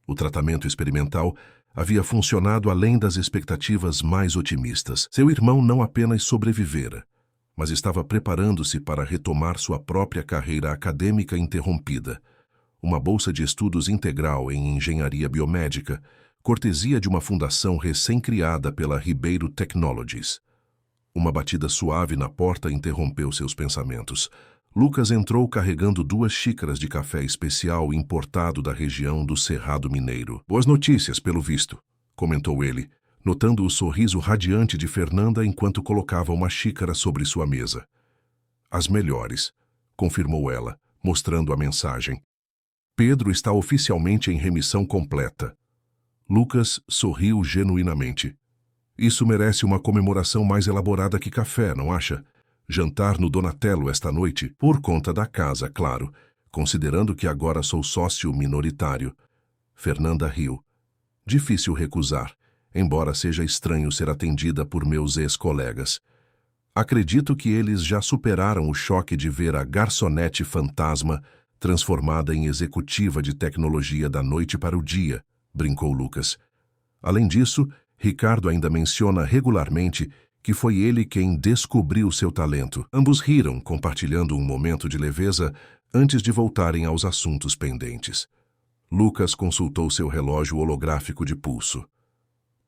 O tratamento experimental havia funcionado além das expectativas mais otimistas. Seu irmão não apenas sobrevivera, mas estava preparando-se para retomar sua própria carreira acadêmica interrompida. Uma bolsa de estudos integral em engenharia biomédica, cortesia de uma fundação recém-criada pela Ribeiro Technologies. Uma batida suave na porta interrompeu seus pensamentos. Lucas entrou carregando 2 xícaras de café especial importado da região do Cerrado Mineiro. Boas notícias, pelo visto, comentou ele, notando o sorriso radiante de Fernanda enquanto colocava uma xícara sobre sua mesa. As melhores, confirmou ela, mostrando a mensagem. Pedro está oficialmente em remissão completa. Lucas sorriu genuinamente. Isso merece uma comemoração mais elaborada que café, não acha? Jantar no Donatello esta noite, por conta da casa, claro, considerando que agora sou sócio minoritário. Fernanda riu. Difícil recusar, embora seja estranho ser atendida por meus ex-colegas. Acredito que eles já superaram o choque de ver a garçonete fantasma transformada em executiva de tecnologia da noite para o dia, brincou Lucas. Além disso, Ricardo ainda menciona regularmente que foi ele quem descobriu seu talento. Ambos riram, compartilhando um momento de leveza antes de voltarem aos assuntos pendentes. Lucas consultou seu relógio holográfico de pulso.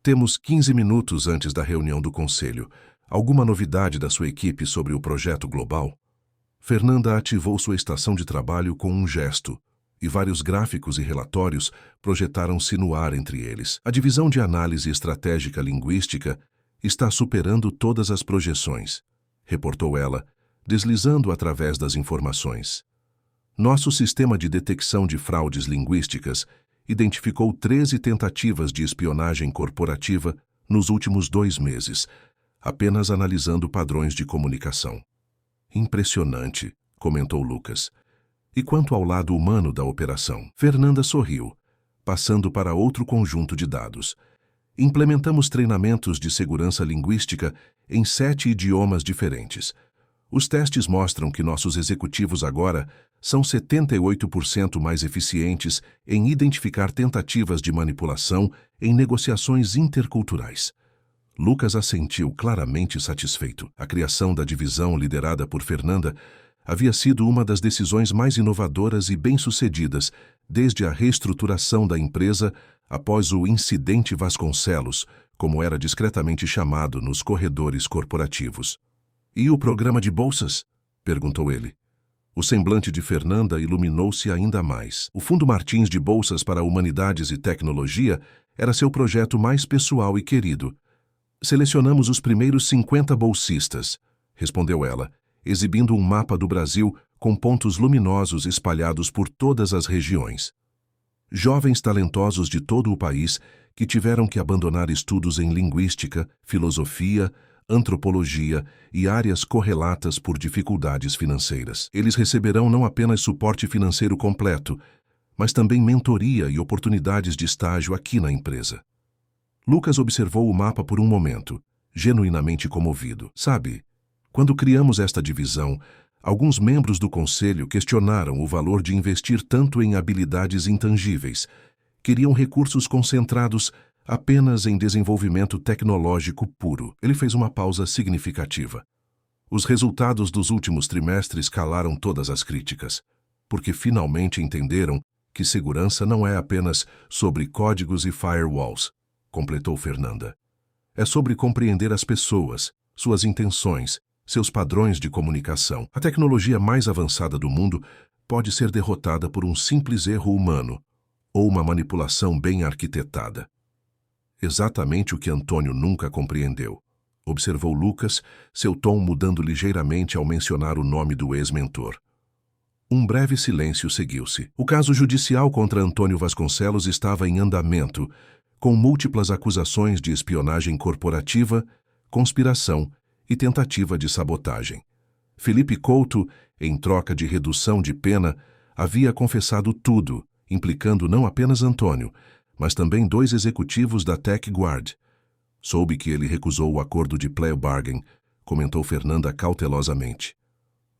Temos 15 minutos antes da reunião do conselho. Alguma novidade da sua equipe sobre o projeto global? Fernanda ativou sua estação de trabalho com um gesto, e vários gráficos e relatórios projetaram-se no ar entre eles. A divisão de análise estratégica linguística está superando todas as projeções, reportou ela, deslizando através das informações. Nosso sistema de detecção de fraudes linguísticas identificou 13 tentativas de espionagem corporativa nos últimos 2 meses, apenas analisando padrões de comunicação. Impressionante, comentou Lucas. E quanto ao lado humano da operação? Fernanda sorriu, passando para outro conjunto de dados. Implementamos treinamentos de segurança linguística em 7 idiomas diferentes. Os testes mostram que nossos executivos agora são 78% mais eficientes em identificar tentativas de manipulação em negociações interculturais. Lucas assentiu claramente satisfeito. A criação da divisão liderada por Fernanda havia sido uma das decisões mais inovadoras e bem-sucedidas desde a reestruturação da empresa após o incidente Vasconcelos, como era discretamente chamado nos corredores corporativos. E o programa de bolsas? Perguntou ele. O semblante de Fernanda iluminou-se ainda mais. O Fundo Martins de Bolsas para Humanidades e Tecnologia era seu projeto mais pessoal e querido. Selecionamos os primeiros 50 bolsistas, respondeu ela, exibindo um mapa do Brasil com pontos luminosos espalhados por todas as regiões. Jovens talentosos de todo o país que tiveram que abandonar estudos em linguística, filosofia, antropologia e áreas correlatas por dificuldades financeiras. Eles receberão não apenas suporte financeiro completo, mas também mentoria e oportunidades de estágio aqui na empresa. Lucas observou o mapa por um momento, genuinamente comovido. Sabe, quando criamos esta divisão, alguns membros do conselho questionaram o valor de investir tanto em habilidades intangíveis. Queriam recursos concentrados apenas em desenvolvimento tecnológico puro. Ele fez uma pausa significativa. Os resultados dos últimos trimestres calaram todas as críticas, porque finalmente entenderam que segurança não é apenas sobre códigos e firewalls, completou Fernanda. É sobre compreender as pessoas, suas intenções, seus padrões de comunicação. A tecnologia mais avançada do mundo pode ser derrotada por um simples erro humano ou uma manipulação bem arquitetada. Exatamente o que Antônio nunca compreendeu, observou Lucas, seu tom mudando ligeiramente ao mencionar o nome do ex-mentor. Um breve silêncio seguiu-se. O caso judicial contra Antônio Vasconcelos estava em andamento, com múltiplas acusações de espionagem corporativa, conspiração e tentativa de sabotagem. Felipe Couto, em troca de redução de pena, havia confessado tudo, implicando não apenas Antônio, mas também 2 executivos da TechGuard. Soube que ele recusou o acordo de plea bargain, comentou Fernanda cautelosamente.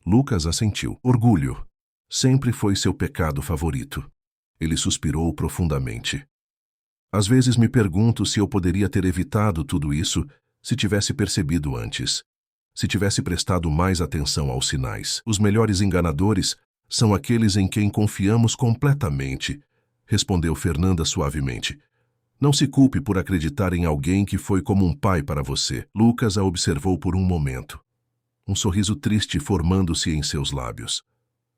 Lucas assentiu. Orgulho. Sempre foi seu pecado favorito. Ele suspirou profundamente. Às vezes me pergunto se eu poderia ter evitado tudo isso se tivesse percebido antes, se tivesse prestado mais atenção aos sinais. Os melhores enganadores são aqueles em quem confiamos completamente, respondeu Fernanda suavemente. Não se culpe por acreditar em alguém que foi como um pai para você. Lucas a observou por um momento. Um sorriso triste formando-se em seus lábios.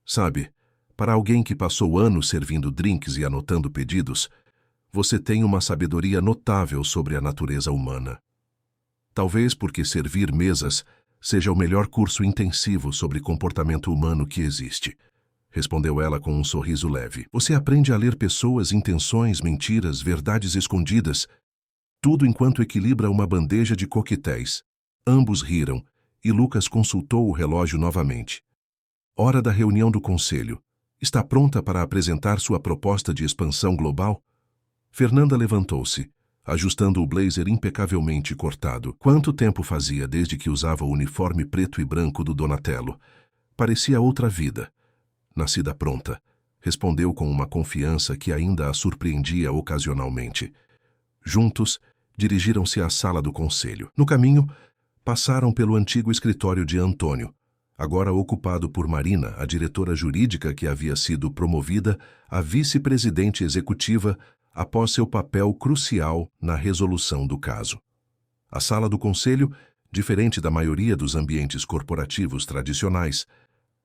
Sabe, para alguém que passou anos servindo drinks e anotando pedidos, você tem uma sabedoria notável sobre a natureza humana. Talvez porque servir mesas seja o melhor curso intensivo sobre comportamento humano que existe, respondeu ela com um sorriso leve. Você aprende a ler pessoas, intenções, mentiras, verdades escondidas, tudo enquanto equilibra uma bandeja de coquetéis. Ambos riram, e Lucas consultou o relógio novamente. Hora da reunião do conselho. Está pronta para apresentar sua proposta de expansão global? Fernanda levantou-se, ajustando o blazer impecavelmente cortado. Quanto tempo fazia desde que usava o uniforme preto e branco do Donatello? Parecia outra vida. Nascida pronta, respondeu com uma confiança que ainda a surpreendia ocasionalmente. Juntos, dirigiram-se à sala do conselho. No caminho, passaram pelo antigo escritório de Antônio, agora ocupado por Marina, a diretora jurídica que havia sido promovida a vice-presidente executiva após seu papel crucial na resolução do caso. A sala do conselho, diferente da maioria dos ambientes corporativos tradicionais,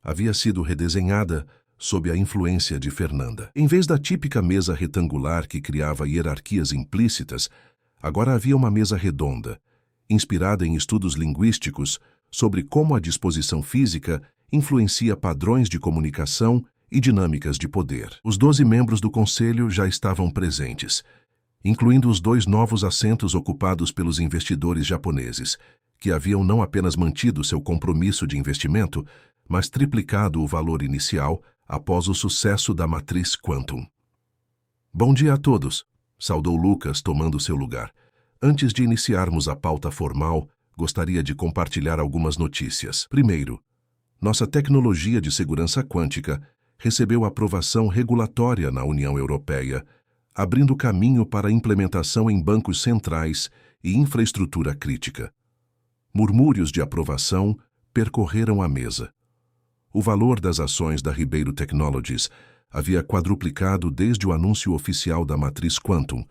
havia sido redesenhada sob a influência de Fernanda. Em vez da típica mesa retangular que criava hierarquias implícitas, agora havia uma mesa redonda, inspirada em estudos linguísticos sobre como a disposição física influencia padrões de comunicação e dinâmicas de poder. Os 12 membros do conselho já estavam presentes, incluindo os 2 novos assentos ocupados pelos investidores japoneses, que haviam não apenas mantido seu compromisso de investimento, mas triplicado o valor inicial após o sucesso da matriz Quantum. Bom dia a todos, saudou Lucas tomando seu lugar. Antes de iniciarmos a pauta formal, gostaria de compartilhar algumas notícias. Primeiro, nossa tecnologia de segurança quântica recebeu aprovação regulatória na União Europeia, abrindo caminho para a implementação em bancos centrais e infraestrutura crítica. Murmúrios de aprovação percorreram a mesa. O valor das ações da Ribeiro Technologies havia quadruplicado desde o anúncio oficial da matriz Quantum,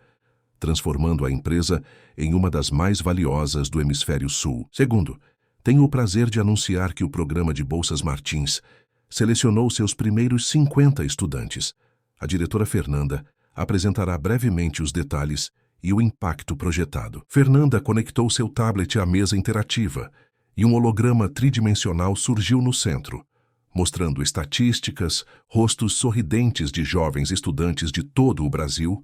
transformando a empresa em uma das mais valiosas do Hemisfério Sul. Segundo, tenho o prazer de anunciar que o programa de Bolsas Martins selecionou seus primeiros 50 estudantes. A diretora Fernanda apresentará brevemente os detalhes e o impacto projetado. Fernanda conectou seu tablet à mesa interativa e um holograma tridimensional surgiu no centro, mostrando estatísticas, rostos sorridentes de jovens estudantes de todo o Brasil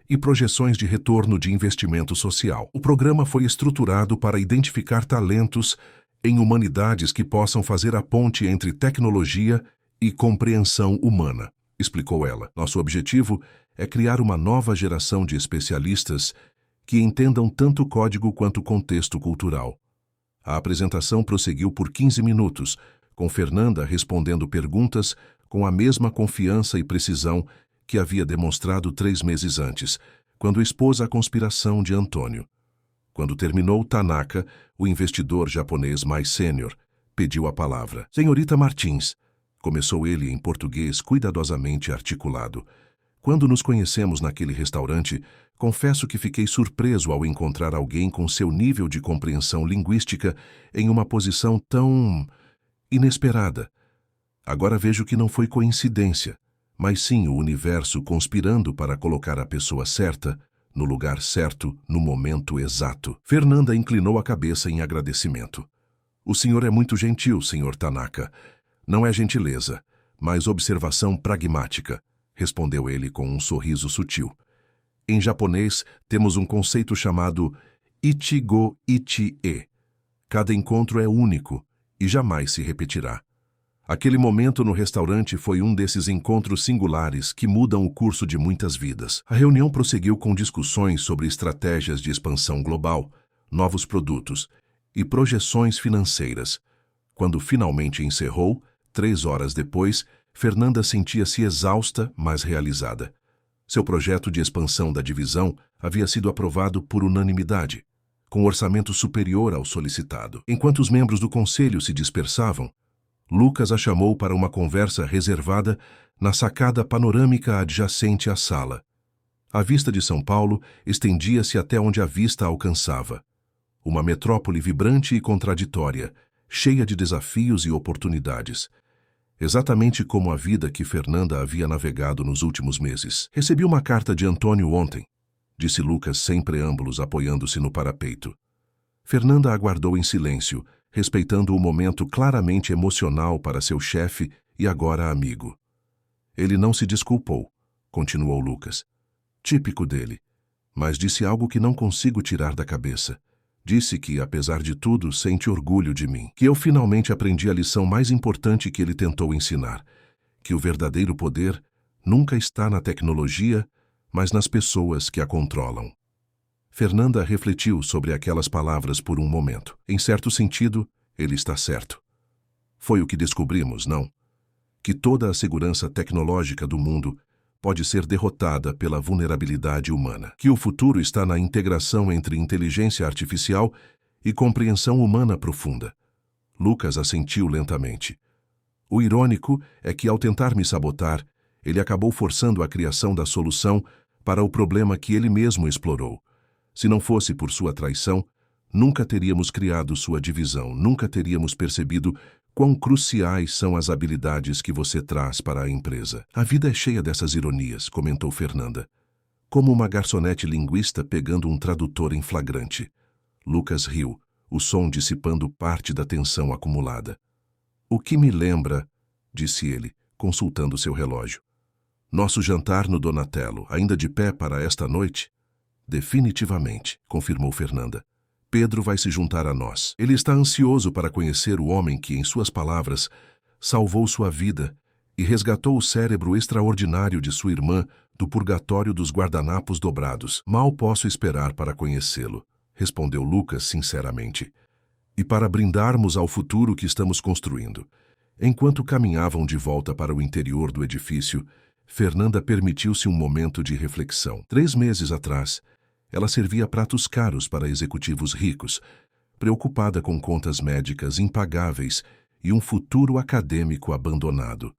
e projeções de retorno de investimento social. O programa foi estruturado para identificar talentos em humanidades que possam fazer a ponte entre tecnologia e compreensão humana. explicou ela. Nosso objetivo é criar uma nova geração de especialistas que entendam tanto o código quanto o contexto cultural. A apresentação prosseguiu por 15 minutos, com Fernanda respondendo perguntas com a mesma confiança e precisão que havia demonstrado 3 meses antes, quando expôs a conspiração de Antônio. Quando terminou, Tanaka, o investidor japonês mais sênior, pediu a palavra. Senhorita Martins, começou ele em português cuidadosamente articulado. Quando nos conhecemos naquele restaurante, confesso que fiquei surpreso ao encontrar alguém com seu nível de compreensão linguística em uma posição tão inesperada. Agora vejo que não foi coincidência, mas sim o universo conspirando para colocar a pessoa certa, no lugar certo, no momento exato. Fernanda inclinou a cabeça em agradecimento. O senhor é muito gentil, senhor Tanaka. Não é gentileza, mas observação pragmática, respondeu ele com um sorriso sutil. Em japonês, temos um conceito chamado Ichigo Ichi-e. Cada encontro é único e jamais se repetirá. Aquele momento no restaurante foi um desses encontros singulares que mudam o curso de muitas vidas. A reunião prosseguiu com discussões sobre estratégias de expansão global, novos produtos e projeções financeiras. Quando finalmente encerrou, 3 horas depois, Fernanda sentia-se exausta, mas realizada. Seu projeto de expansão da divisão havia sido aprovado por unanimidade, com orçamento superior ao solicitado. Enquanto os membros do conselho se dispersavam, Lucas a chamou para uma conversa reservada na sacada panorâmica adjacente à sala. A vista de São Paulo estendia-se até onde a vista alcançava. Uma metrópole vibrante e contraditória, cheia de desafios e oportunidades. Exatamente como a vida que Fernanda havia navegado nos últimos meses. Recebi uma carta de Antônio ontem, disse Lucas sem preâmbulos, apoiando-se no parapeito. Fernanda aguardou em silêncio, respeitando o momento claramente emocional para seu chefe e agora amigo. Ele não se desculpou, continuou Lucas. Típico dele, mas disse algo que não consigo tirar da cabeça. Disse que, apesar de tudo, sente orgulho de mim, que eu finalmente aprendi a lição mais importante que ele tentou ensinar, que o verdadeiro poder nunca está na tecnologia, mas nas pessoas que a controlam. Fernanda refletiu sobre aquelas palavras por um momento. Em certo sentido, ele está certo. Foi o que descobrimos, não? Que toda a segurança tecnológica do mundo pode ser derrotada pela vulnerabilidade humana. Que o futuro está na integração entre inteligência artificial e compreensão humana profunda. Lucas assentiu lentamente. O irônico é que, ao tentar me sabotar, ele acabou forçando a criação da solução para o problema que ele mesmo explorou. Se não fosse por sua traição, nunca teríamos criado sua divisão, nunca teríamos percebido quão cruciais são as habilidades que você traz para a empresa. A vida é cheia dessas ironias, comentou Fernanda. Como uma garçonete linguista pegando um tradutor em flagrante. Lucas riu, o som dissipando parte da tensão acumulada. O que me lembra, disse ele, consultando seu relógio. Nosso jantar no Donatello, ainda de pé para esta noite? Definitivamente, confirmou Fernanda. Pedro vai se juntar a nós. Ele está ansioso para conhecer o homem que, em suas palavras, salvou sua vida e resgatou o cérebro extraordinário de sua irmã do purgatório dos guardanapos dobrados. Mal posso esperar para conhecê-lo, respondeu Lucas sinceramente. E para brindarmos ao futuro que estamos construindo. Enquanto caminhavam de volta para o interior do edifício, Fernanda permitiu-se um momento de reflexão. 3 meses atrás, ela servia pratos caros para executivos ricos, preocupada com contas médicas impagáveis e um futuro acadêmico abandonado.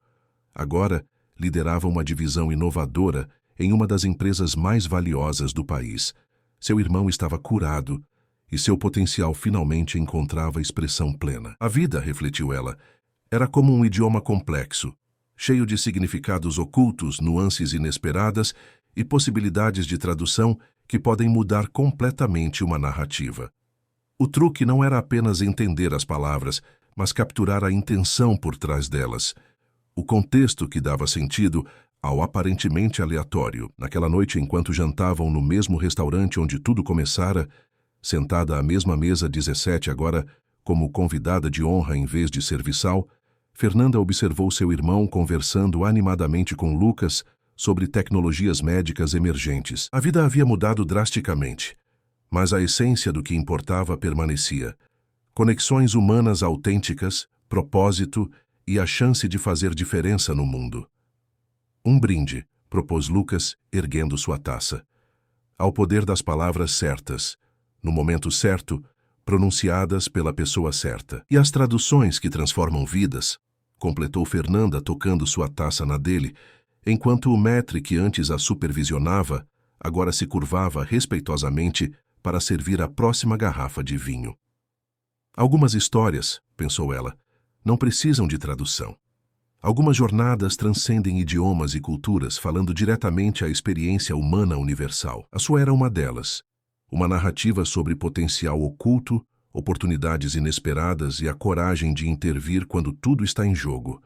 Agora, liderava uma divisão inovadora em uma das empresas mais valiosas do país. Seu irmão estava curado e seu potencial finalmente encontrava expressão plena. A vida, refletiu ela, era como um idioma complexo, cheio de significados ocultos, nuances inesperadas e possibilidades de tradução que podem mudar completamente uma narrativa. O truque não era apenas entender as palavras, mas capturar a intenção por trás delas, o contexto que dava sentido ao aparentemente aleatório. Naquela noite, enquanto jantavam no mesmo restaurante onde tudo começara, sentada à mesma mesa 17 agora como convidada de honra em vez de serviçal, Fernanda observou seu irmão conversando animadamente com Lucas sobre tecnologias médicas emergentes. A vida havia mudado drasticamente, mas a essência do que importava permanecia. Conexões humanas autênticas, propósito e a chance de fazer diferença no mundo. Um brinde, propôs Lucas, erguendo sua taça. Ao poder das palavras certas, no momento certo, pronunciadas pela pessoa certa. E as traduções que transformam vidas, completou Fernanda tocando sua taça na dele, enquanto o maître que antes a supervisionava, agora se curvava respeitosamente para servir a próxima garrafa de vinho. Algumas histórias, pensou ela, não precisam de tradução. Algumas jornadas transcendem idiomas e culturas, falando diretamente à experiência humana universal. A sua era uma delas. Uma narrativa sobre potencial oculto, oportunidades inesperadas e a coragem de intervir quando tudo está em jogo.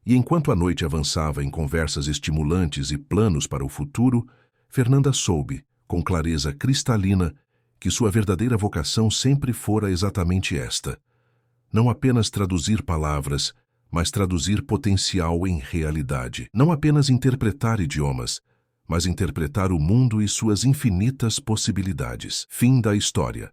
E enquanto a noite avançava em conversas estimulantes e planos para o futuro, Fernanda soube, com clareza cristalina, que sua verdadeira vocação sempre fora exatamente esta. Não apenas traduzir palavras, mas traduzir potencial em realidade. Não apenas interpretar idiomas, mas interpretar o mundo e suas infinitas possibilidades. Fim da história.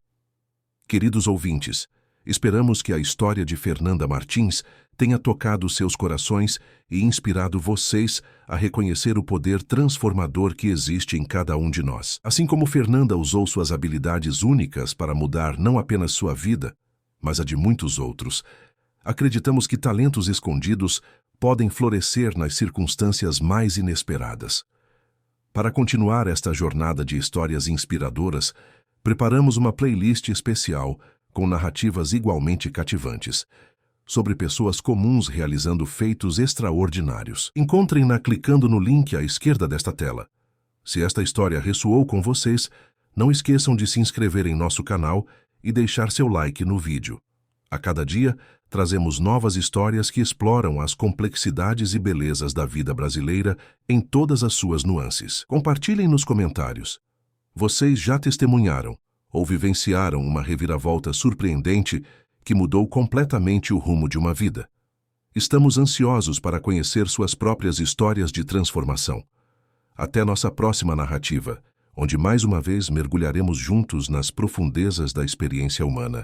Queridos ouvintes, esperamos que a história de Fernanda Martins tenha tocado seus corações e inspirado vocês a reconhecer o poder transformador que existe em cada um de nós. Assim como Fernanda usou suas habilidades únicas para mudar não apenas sua vida, mas a de muitos outros, acreditamos que talentos escondidos podem florescer nas circunstâncias mais inesperadas. Para continuar esta jornada de histórias inspiradoras, preparamos uma playlist especial com narrativas igualmente cativantes, sobre pessoas comuns realizando feitos extraordinários. Encontrem-na clicando no link à esquerda desta tela. Se esta história ressoou com vocês, não esqueçam de se inscrever em nosso canal e deixar seu like no vídeo. A cada dia, trazemos novas histórias que exploram as complexidades e belezas da vida brasileira em todas as suas nuances. Compartilhem nos comentários. Vocês já testemunharam ou vivenciaram uma reviravolta surpreendente que mudou completamente o rumo de uma vida. Estamos ansiosos para conhecer suas próprias histórias de transformação. Até nossa próxima narrativa, onde mais uma vez mergulharemos juntos nas profundezas da experiência humana.